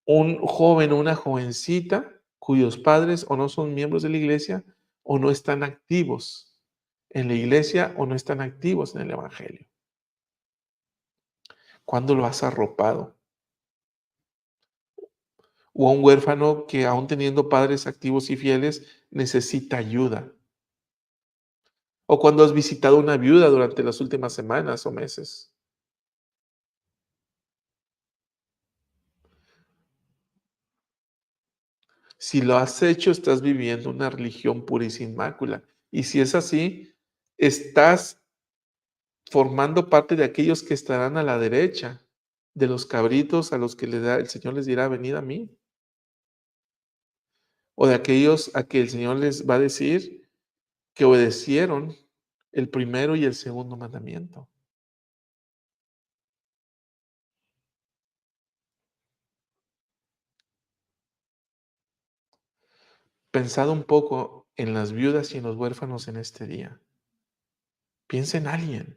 Un joven o una jovencita cuyos padres o no son miembros de la iglesia o no están activos en la iglesia o no están activos en el evangelio. ¿Cuándo lo has arropado? O a un huérfano que aún teniendo padres activos y fieles necesita ayuda. O cuando has visitado una viuda durante las últimas semanas o meses. Si lo has hecho, estás viviendo una religión pura y sin mácula. Y si es así, estás formando parte de aquellos que estarán a la derecha de los cabritos a los que el Señor les dirá, venid a mí. O de aquellos a que el Señor les va a decir que obedecieron el primero y el segundo mandamiento. Pensad un poco en las viudas y en los huérfanos en este día. Piensa en alguien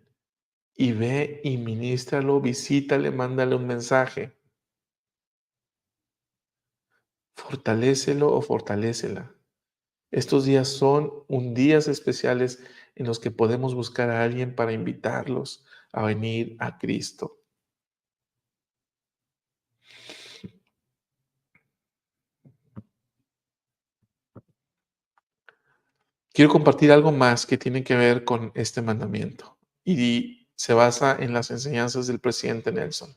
y ve y ministralo, visítale, mándale un mensaje. Fortalécelo o fortalécela. Estos días son días especiales en los que podemos buscar a alguien para invitarlos a venir a Cristo. Quiero compartir algo más que tiene que ver con este mandamiento y se basa en las enseñanzas del presidente Nelson.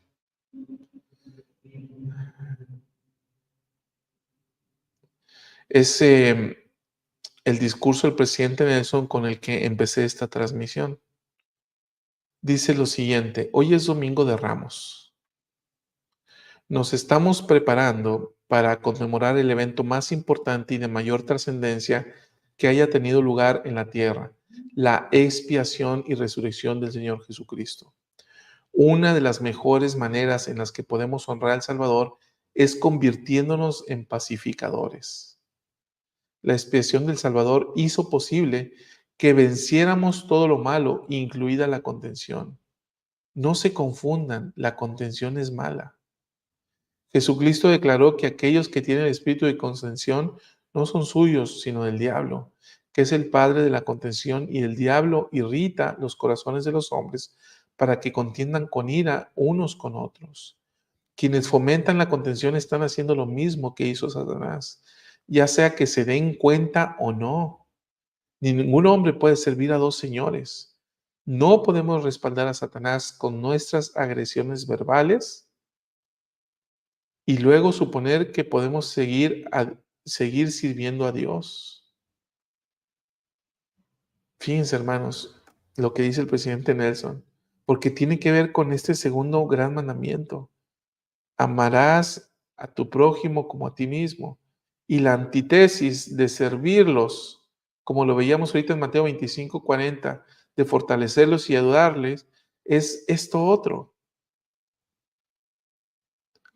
Es el discurso del presidente Nelson con el que empecé esta transmisión. Dice lo siguiente, hoy es Domingo de Ramos. Nos estamos preparando para conmemorar el evento más importante y de mayor trascendencia que haya tenido lugar en la tierra, la expiación y resurrección del Señor Jesucristo. Una de las mejores maneras en las que podemos honrar al Salvador es convirtiéndonos en pacificadores. La expiación del Salvador hizo posible que venciéramos todo lo malo, incluida la contención. No se confundan, la contención es mala. Jesucristo declaró que aquellos que tienen el espíritu de contención no son suyos, sino del diablo, que es el padre de la contención, y el diablo irrita los corazones de los hombres para que contiendan con ira unos con otros. Quienes fomentan la contención están haciendo lo mismo que hizo Satanás, ya sea que se den cuenta o no. Ningún hombre puede servir a dos señores. No podemos respaldar a Satanás con nuestras agresiones verbales y luego suponer que podemos seguir sirviendo a Dios. Fíjense, hermanos, lo que dice el presidente Nelson, porque tiene que ver con este segundo gran mandamiento. Amarás a tu prójimo como a ti mismo. Y la antítesis de servirlos, como lo veíamos ahorita en Mateo 25:40, de fortalecerlos y ayudarles, es esto otro,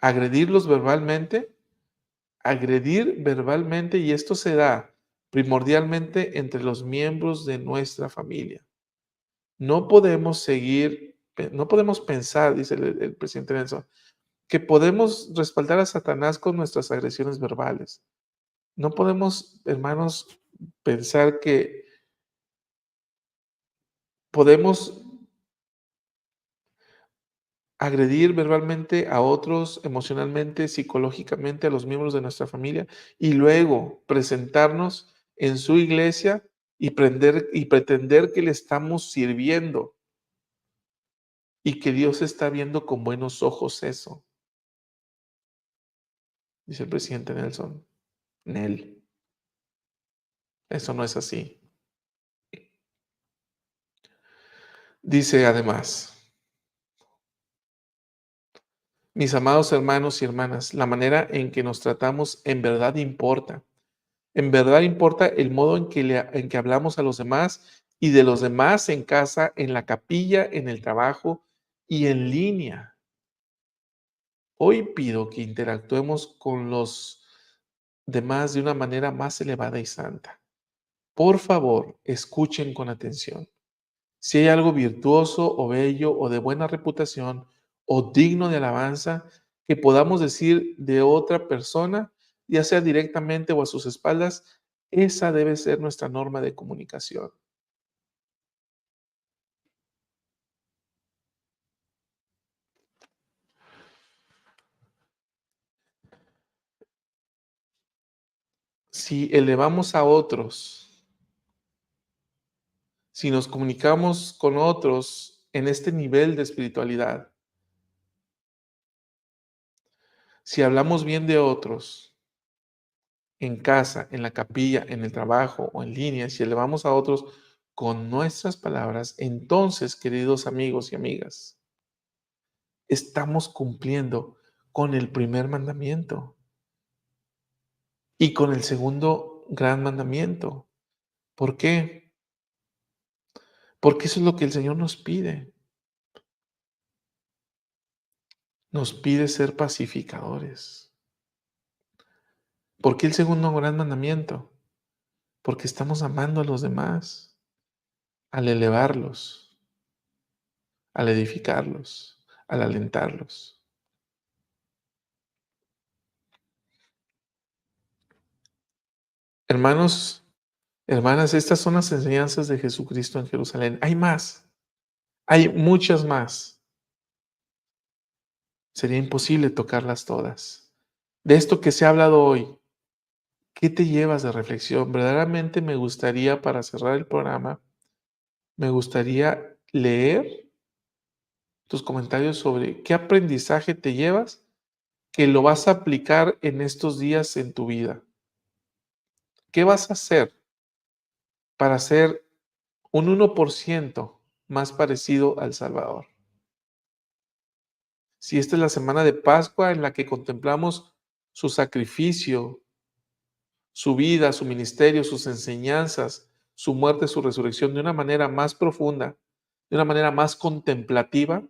agredirlos verbalmente, agredir verbalmente, y esto se da primordialmente entre los miembros de nuestra familia. No podemos pensar, dice el presidente Nelson, que podemos respaldar a Satanás con nuestras agresiones verbales. No podemos, hermanos, pensar que podemos agredir verbalmente a otros, emocionalmente, psicológicamente, a los miembros de nuestra familia y luego presentarnos en su iglesia y pretender que le estamos sirviendo y que Dios está viendo con buenos ojos eso, dice el presidente Nelson. Nel, eso no es así. Dice además, mis amados hermanos y hermanas, la manera en que nos tratamos en verdad importa. En verdad importa el modo en que hablamos a los demás y de los demás en casa, en la capilla, en el trabajo y en línea. Hoy pido que interactuemos con los demás de una manera más elevada y santa. Por favor, escuchen con atención. Si hay algo virtuoso o bello o de buena reputación o digno de alabanza que podamos decir de otra persona, ya sea directamente o a sus espaldas, esa debe ser nuestra norma de comunicación. Si elevamos a otros, si nos comunicamos con otros en este nivel de espiritualidad, si hablamos bien de otros en casa, en la capilla, en el trabajo o en línea, si elevamos a otros con nuestras palabras, entonces, queridos amigos y amigas, estamos cumpliendo con el primer mandamiento y con el segundo gran mandamiento. ¿Por qué? Porque eso es lo que el Señor nos pide. Nos pide ser pacificadores. ¿Por qué el segundo gran mandamiento? Porque estamos amando a los demás, al elevarlos, al edificarlos, al alentarlos. Hermanos, hermanas, estas son las enseñanzas de Jesucristo en Jerusalén. Hay más, hay muchas más. Sería imposible tocarlas todas. De esto que se ha hablado hoy, ¿qué te llevas de reflexión? Verdaderamente me gustaría, para cerrar el programa, me gustaría leer tus comentarios sobre qué aprendizaje te llevas que lo vas a aplicar en estos días en tu vida. ¿Qué vas a hacer para ser un 1% más parecido al Salvador? Si esta es la semana de Pascua en la que contemplamos su sacrificio, su vida, su ministerio, sus enseñanzas, su muerte, su resurrección de una manera más profunda, de una manera más contemplativa,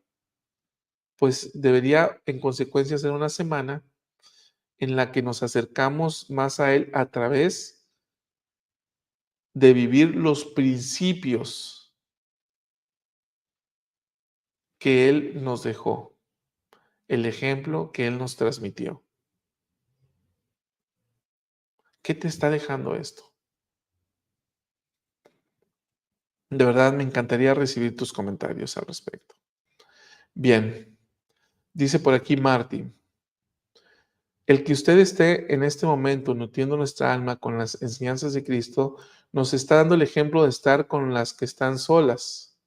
pues debería en consecuencia ser una semana en la que nos acercamos más a Él a través de vivir los principios que Él nos dejó, el ejemplo que Él nos transmitió. ¿Qué te está dejando esto? De verdad me encantaría recibir tus comentarios al respecto. Bien, dice por aquí Marty. El que usted esté en este momento nutriendo nuestra alma con las enseñanzas de Cristo, nos está dando el ejemplo de estar con las que están solas.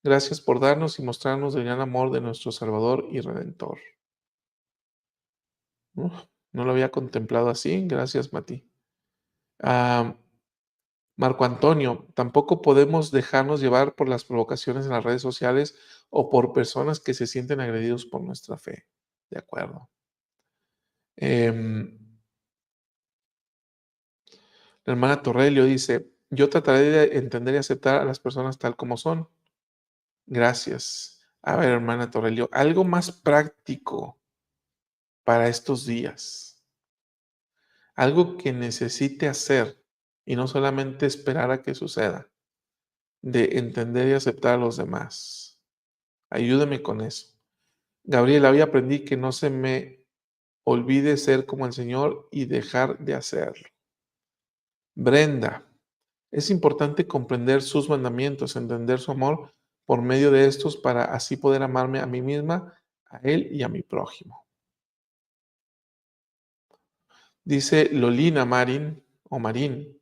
Gracias por darnos y mostrarnos el gran amor de nuestro Salvador y Redentor. Uf, no lo había contemplado así. Gracias, Mati. Ah, Marco Antonio, tampoco podemos dejarnos llevar por las provocaciones en las redes sociales o por personas que se sienten agredidos por nuestra fe. De acuerdo. Em, la hermana Torrelio dice, yo trataré de entender y aceptar a las personas tal como son. Gracias. A ver, hermana Torrelio, algo más práctico para estos días. Algo que necesite hacer y no solamente esperar a que suceda. De entender y aceptar a los demás. Ayúdame con eso. Gabriela, hoy aprendí que no se me olvide ser como el Señor y dejar de hacerlo. Brenda, es importante comprender sus mandamientos, entender su amor por medio de estos para así poder amarme a mí misma, a Él y a mi prójimo. Dice Lolina Marín o Marín.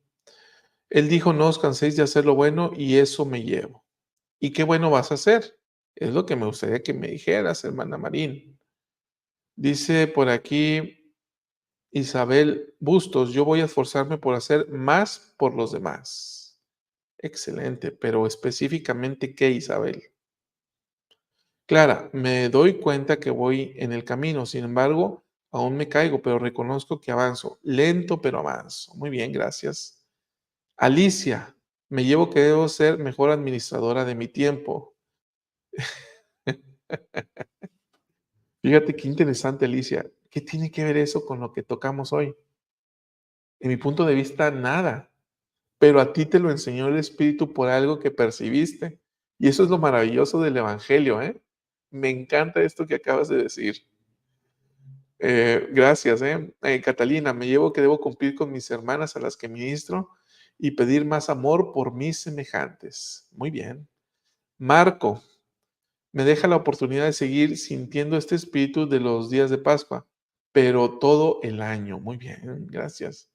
Él dijo, no os canséis de hacer lo bueno y eso me llevo. ¿Y qué bueno vas a hacer? Es lo que me gustaría que me dijeras, hermana Marín. Dice por aquí Isabel Bustos, yo voy a esforzarme por hacer más por los demás. Excelente, pero específicamente, ¿qué, Isabel? Clara, me doy cuenta que voy en el camino, sin embargo, aún me caigo, pero reconozco que avanzo, lento, pero avanzo. Muy bien, gracias. Alicia, me llevo que debo ser mejor administradora de mi tiempo. Fíjate qué interesante, Alicia. ¿Qué tiene que ver eso con lo que tocamos hoy? En mi punto de vista, nada. Pero a ti te lo enseñó el Espíritu por algo que percibiste. Y eso es lo maravilloso del Evangelio, ¿eh? Me encanta esto que acabas de decir. Gracias, ¿eh? Catalina, me llevo que debo cumplir con mis hermanas a las que ministro y pedir más amor por mis semejantes. Muy bien. Marco, me deja la oportunidad de seguir sintiendo este espíritu de los días de Pascua, pero todo el año. Muy bien, gracias.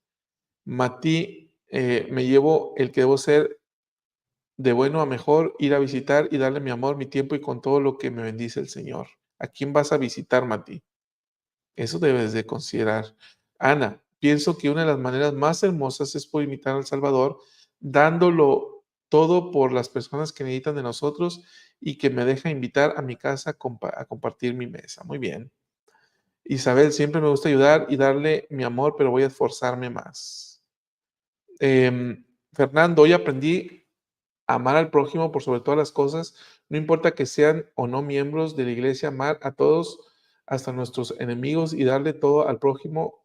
Mati, me llevo el que debo ser de bueno a mejor, ir a visitar y darle mi amor, mi tiempo y con todo lo que me bendice el Señor. ¿A quién vas a visitar, Mati? Eso debes de considerar. Ana, pienso que una de las maneras más hermosas es por imitar al Salvador, dándolo todo por las personas que necesitan de nosotros y que me deja invitar a mi casa a compartir mi mesa. Muy bien. Isabel, siempre me gusta ayudar y darle mi amor, pero voy a esforzarme más. Fernando, hoy aprendí a amar al prójimo por sobre todas las cosas, no importa que sean o no miembros de la iglesia, amar a todos, hasta nuestros enemigos y darle todo al prójimo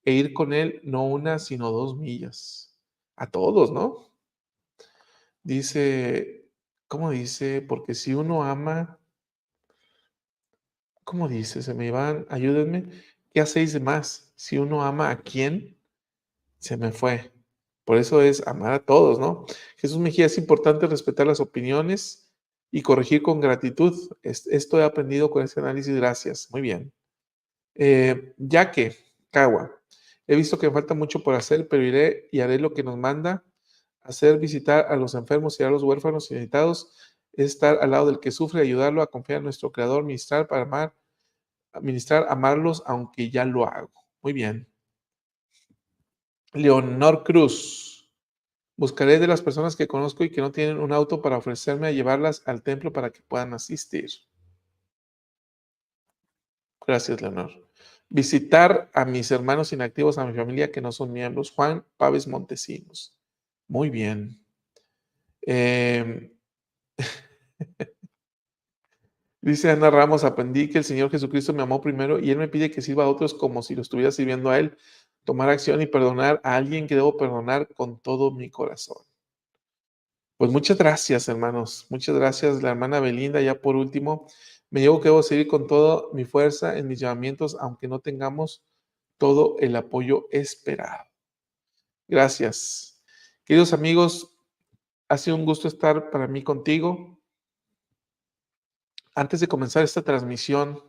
e ir con él no una, sino 2 millas. A todos, ¿no? Dice, ¿cómo dice? Porque si uno ama, ¿cómo dice? Se me van, ayúdenme. ¿Qué hacéis de más? Si uno ama a quién, se me fue. Por eso es amar a todos, ¿no? Jesús Mejía, es importante respetar las opiniones y corregir con gratitud. Esto he aprendido con este análisis, gracias. Muy bien. Ya que, Cagua, he visto que me falta mucho por hacer, pero iré y haré lo que nos manda hacer, visitar a los enfermos y a los huérfanos y necesitados, es estar al lado del que sufre, ayudarlo a confiar en nuestro Creador, ministrar para amar, ministrar, amarlos, aunque ya lo hago. Muy bien. Leonor Cruz. Buscaré de las personas que conozco y que no tienen un auto para ofrecerme a llevarlas al templo para que puedan asistir. Gracias, Leonor. Visitar a mis hermanos inactivos, a mi familia que no son miembros. Juan Paves Montesinos. Muy bien. Eh, Dice Ana Ramos, aprendí que el Señor Jesucristo me amó primero y Él me pide que sirva a otros como si lo estuviera sirviendo a Él. Tomar acción y perdonar a alguien que debo perdonar con todo mi corazón. Pues muchas gracias, hermanos. Muchas gracias, la hermana Belinda. Ya por último, me llevo que debo seguir con toda mi fuerza en mis llamamientos, aunque no tengamos todo el apoyo esperado. Gracias. Queridos amigos, ha sido un gusto estar para mí contigo. Antes de comenzar esta transmisión,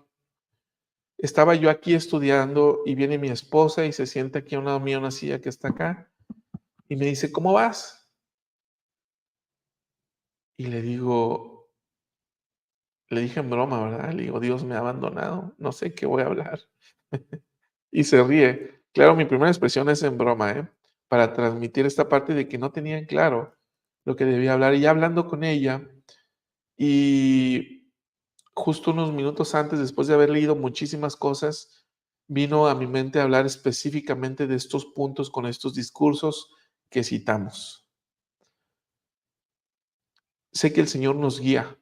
estaba yo aquí estudiando y viene mi esposa y se sienta aquí a un lado mío en una silla que está acá y me dice, ¿cómo vas? Y le dije en broma, ¿verdad? Le digo, Dios me ha abandonado, no sé qué voy a hablar. Y se ríe. Claro, mi primera expresión es en broma, ¿eh? Para transmitir esta parte de que no tenía en claro lo que debía hablar. Y ya hablando con ella, y justo unos minutos antes, después de haber leído muchísimas cosas, vino a mi mente a hablar específicamente de estos puntos con estos discursos que citamos. Sé que el Señor nos guía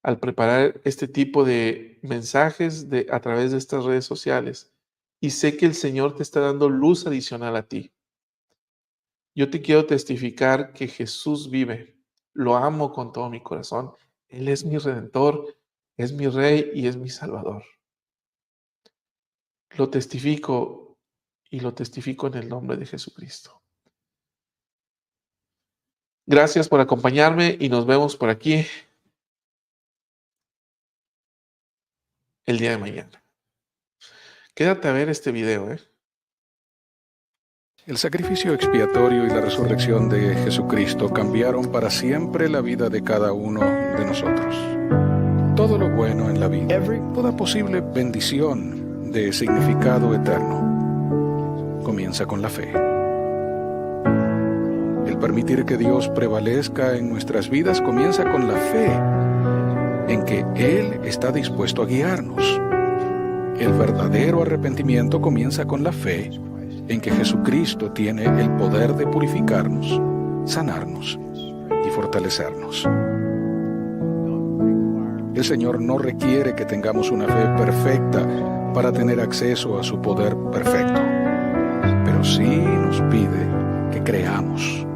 al preparar este tipo de mensajes a través de estas redes sociales. Y sé que el Señor te está dando luz adicional a ti. Yo te quiero testificar que Jesús vive. Lo amo con todo mi corazón. Él es mi redentor, es mi rey y es mi salvador. Lo testifico y lo testifico en el nombre de Jesucristo. Gracias por acompañarme y nos vemos por aquí el día de mañana. Quédate a ver este video, ¿eh? El sacrificio expiatorio y la resurrección de Jesucristo cambiaron para siempre la vida de cada uno de nosotros. Todo lo bueno en la vida, toda posible bendición de significado eterno, comienza con la fe. El permitir que Dios prevalezca en nuestras vidas comienza con la fe en que Él está dispuesto a guiarnos. El verdadero arrepentimiento comienza con la fe en que Jesucristo tiene el poder de purificarnos, sanarnos y fortalecernos. El Señor no requiere que tengamos una fe perfecta para tener acceso a su poder perfecto, pero sí nos pide que creamos.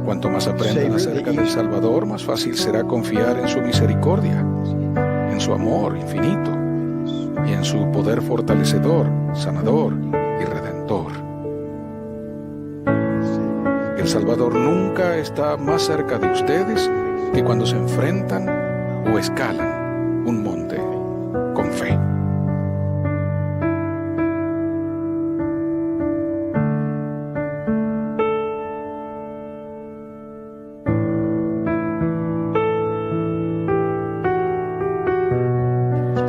Cuanto más aprendan acerca del Salvador, más fácil será confiar en su misericordia, en su amor infinito y en su poder fortalecedor, sanador y redentor. El Salvador nunca está más cerca de ustedes que cuando se enfrentan o escalan un monte con fe.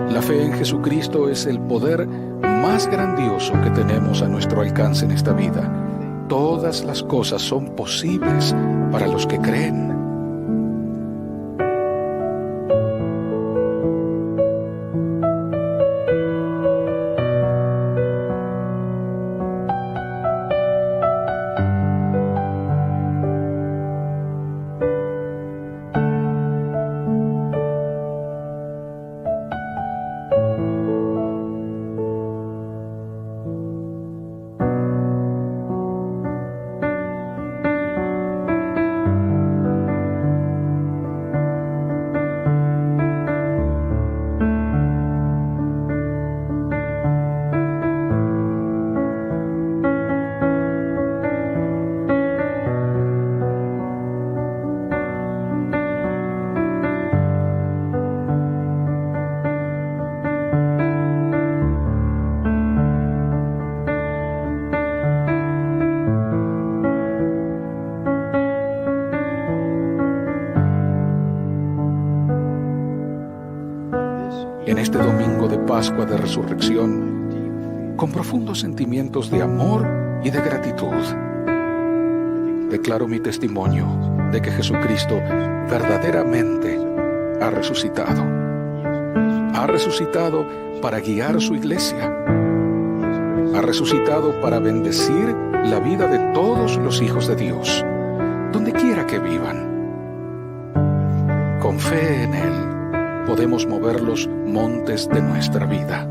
La fe en Jesucristo es el poder más grandioso que tenemos a nuestro alcance en esta vida. Todas las cosas son posibles para los que creen. En este domingo de Pascua de Resurrección, con profundos sentimientos de amor y de gratitud, declaro mi testimonio de que Jesucristo verdaderamente ha resucitado. Ha resucitado para guiar su iglesia. Ha resucitado para bendecir la vida de todos los hijos de Dios, donde quiera que vivan. Con fe en Él, podemos mover los montes de nuestra vida.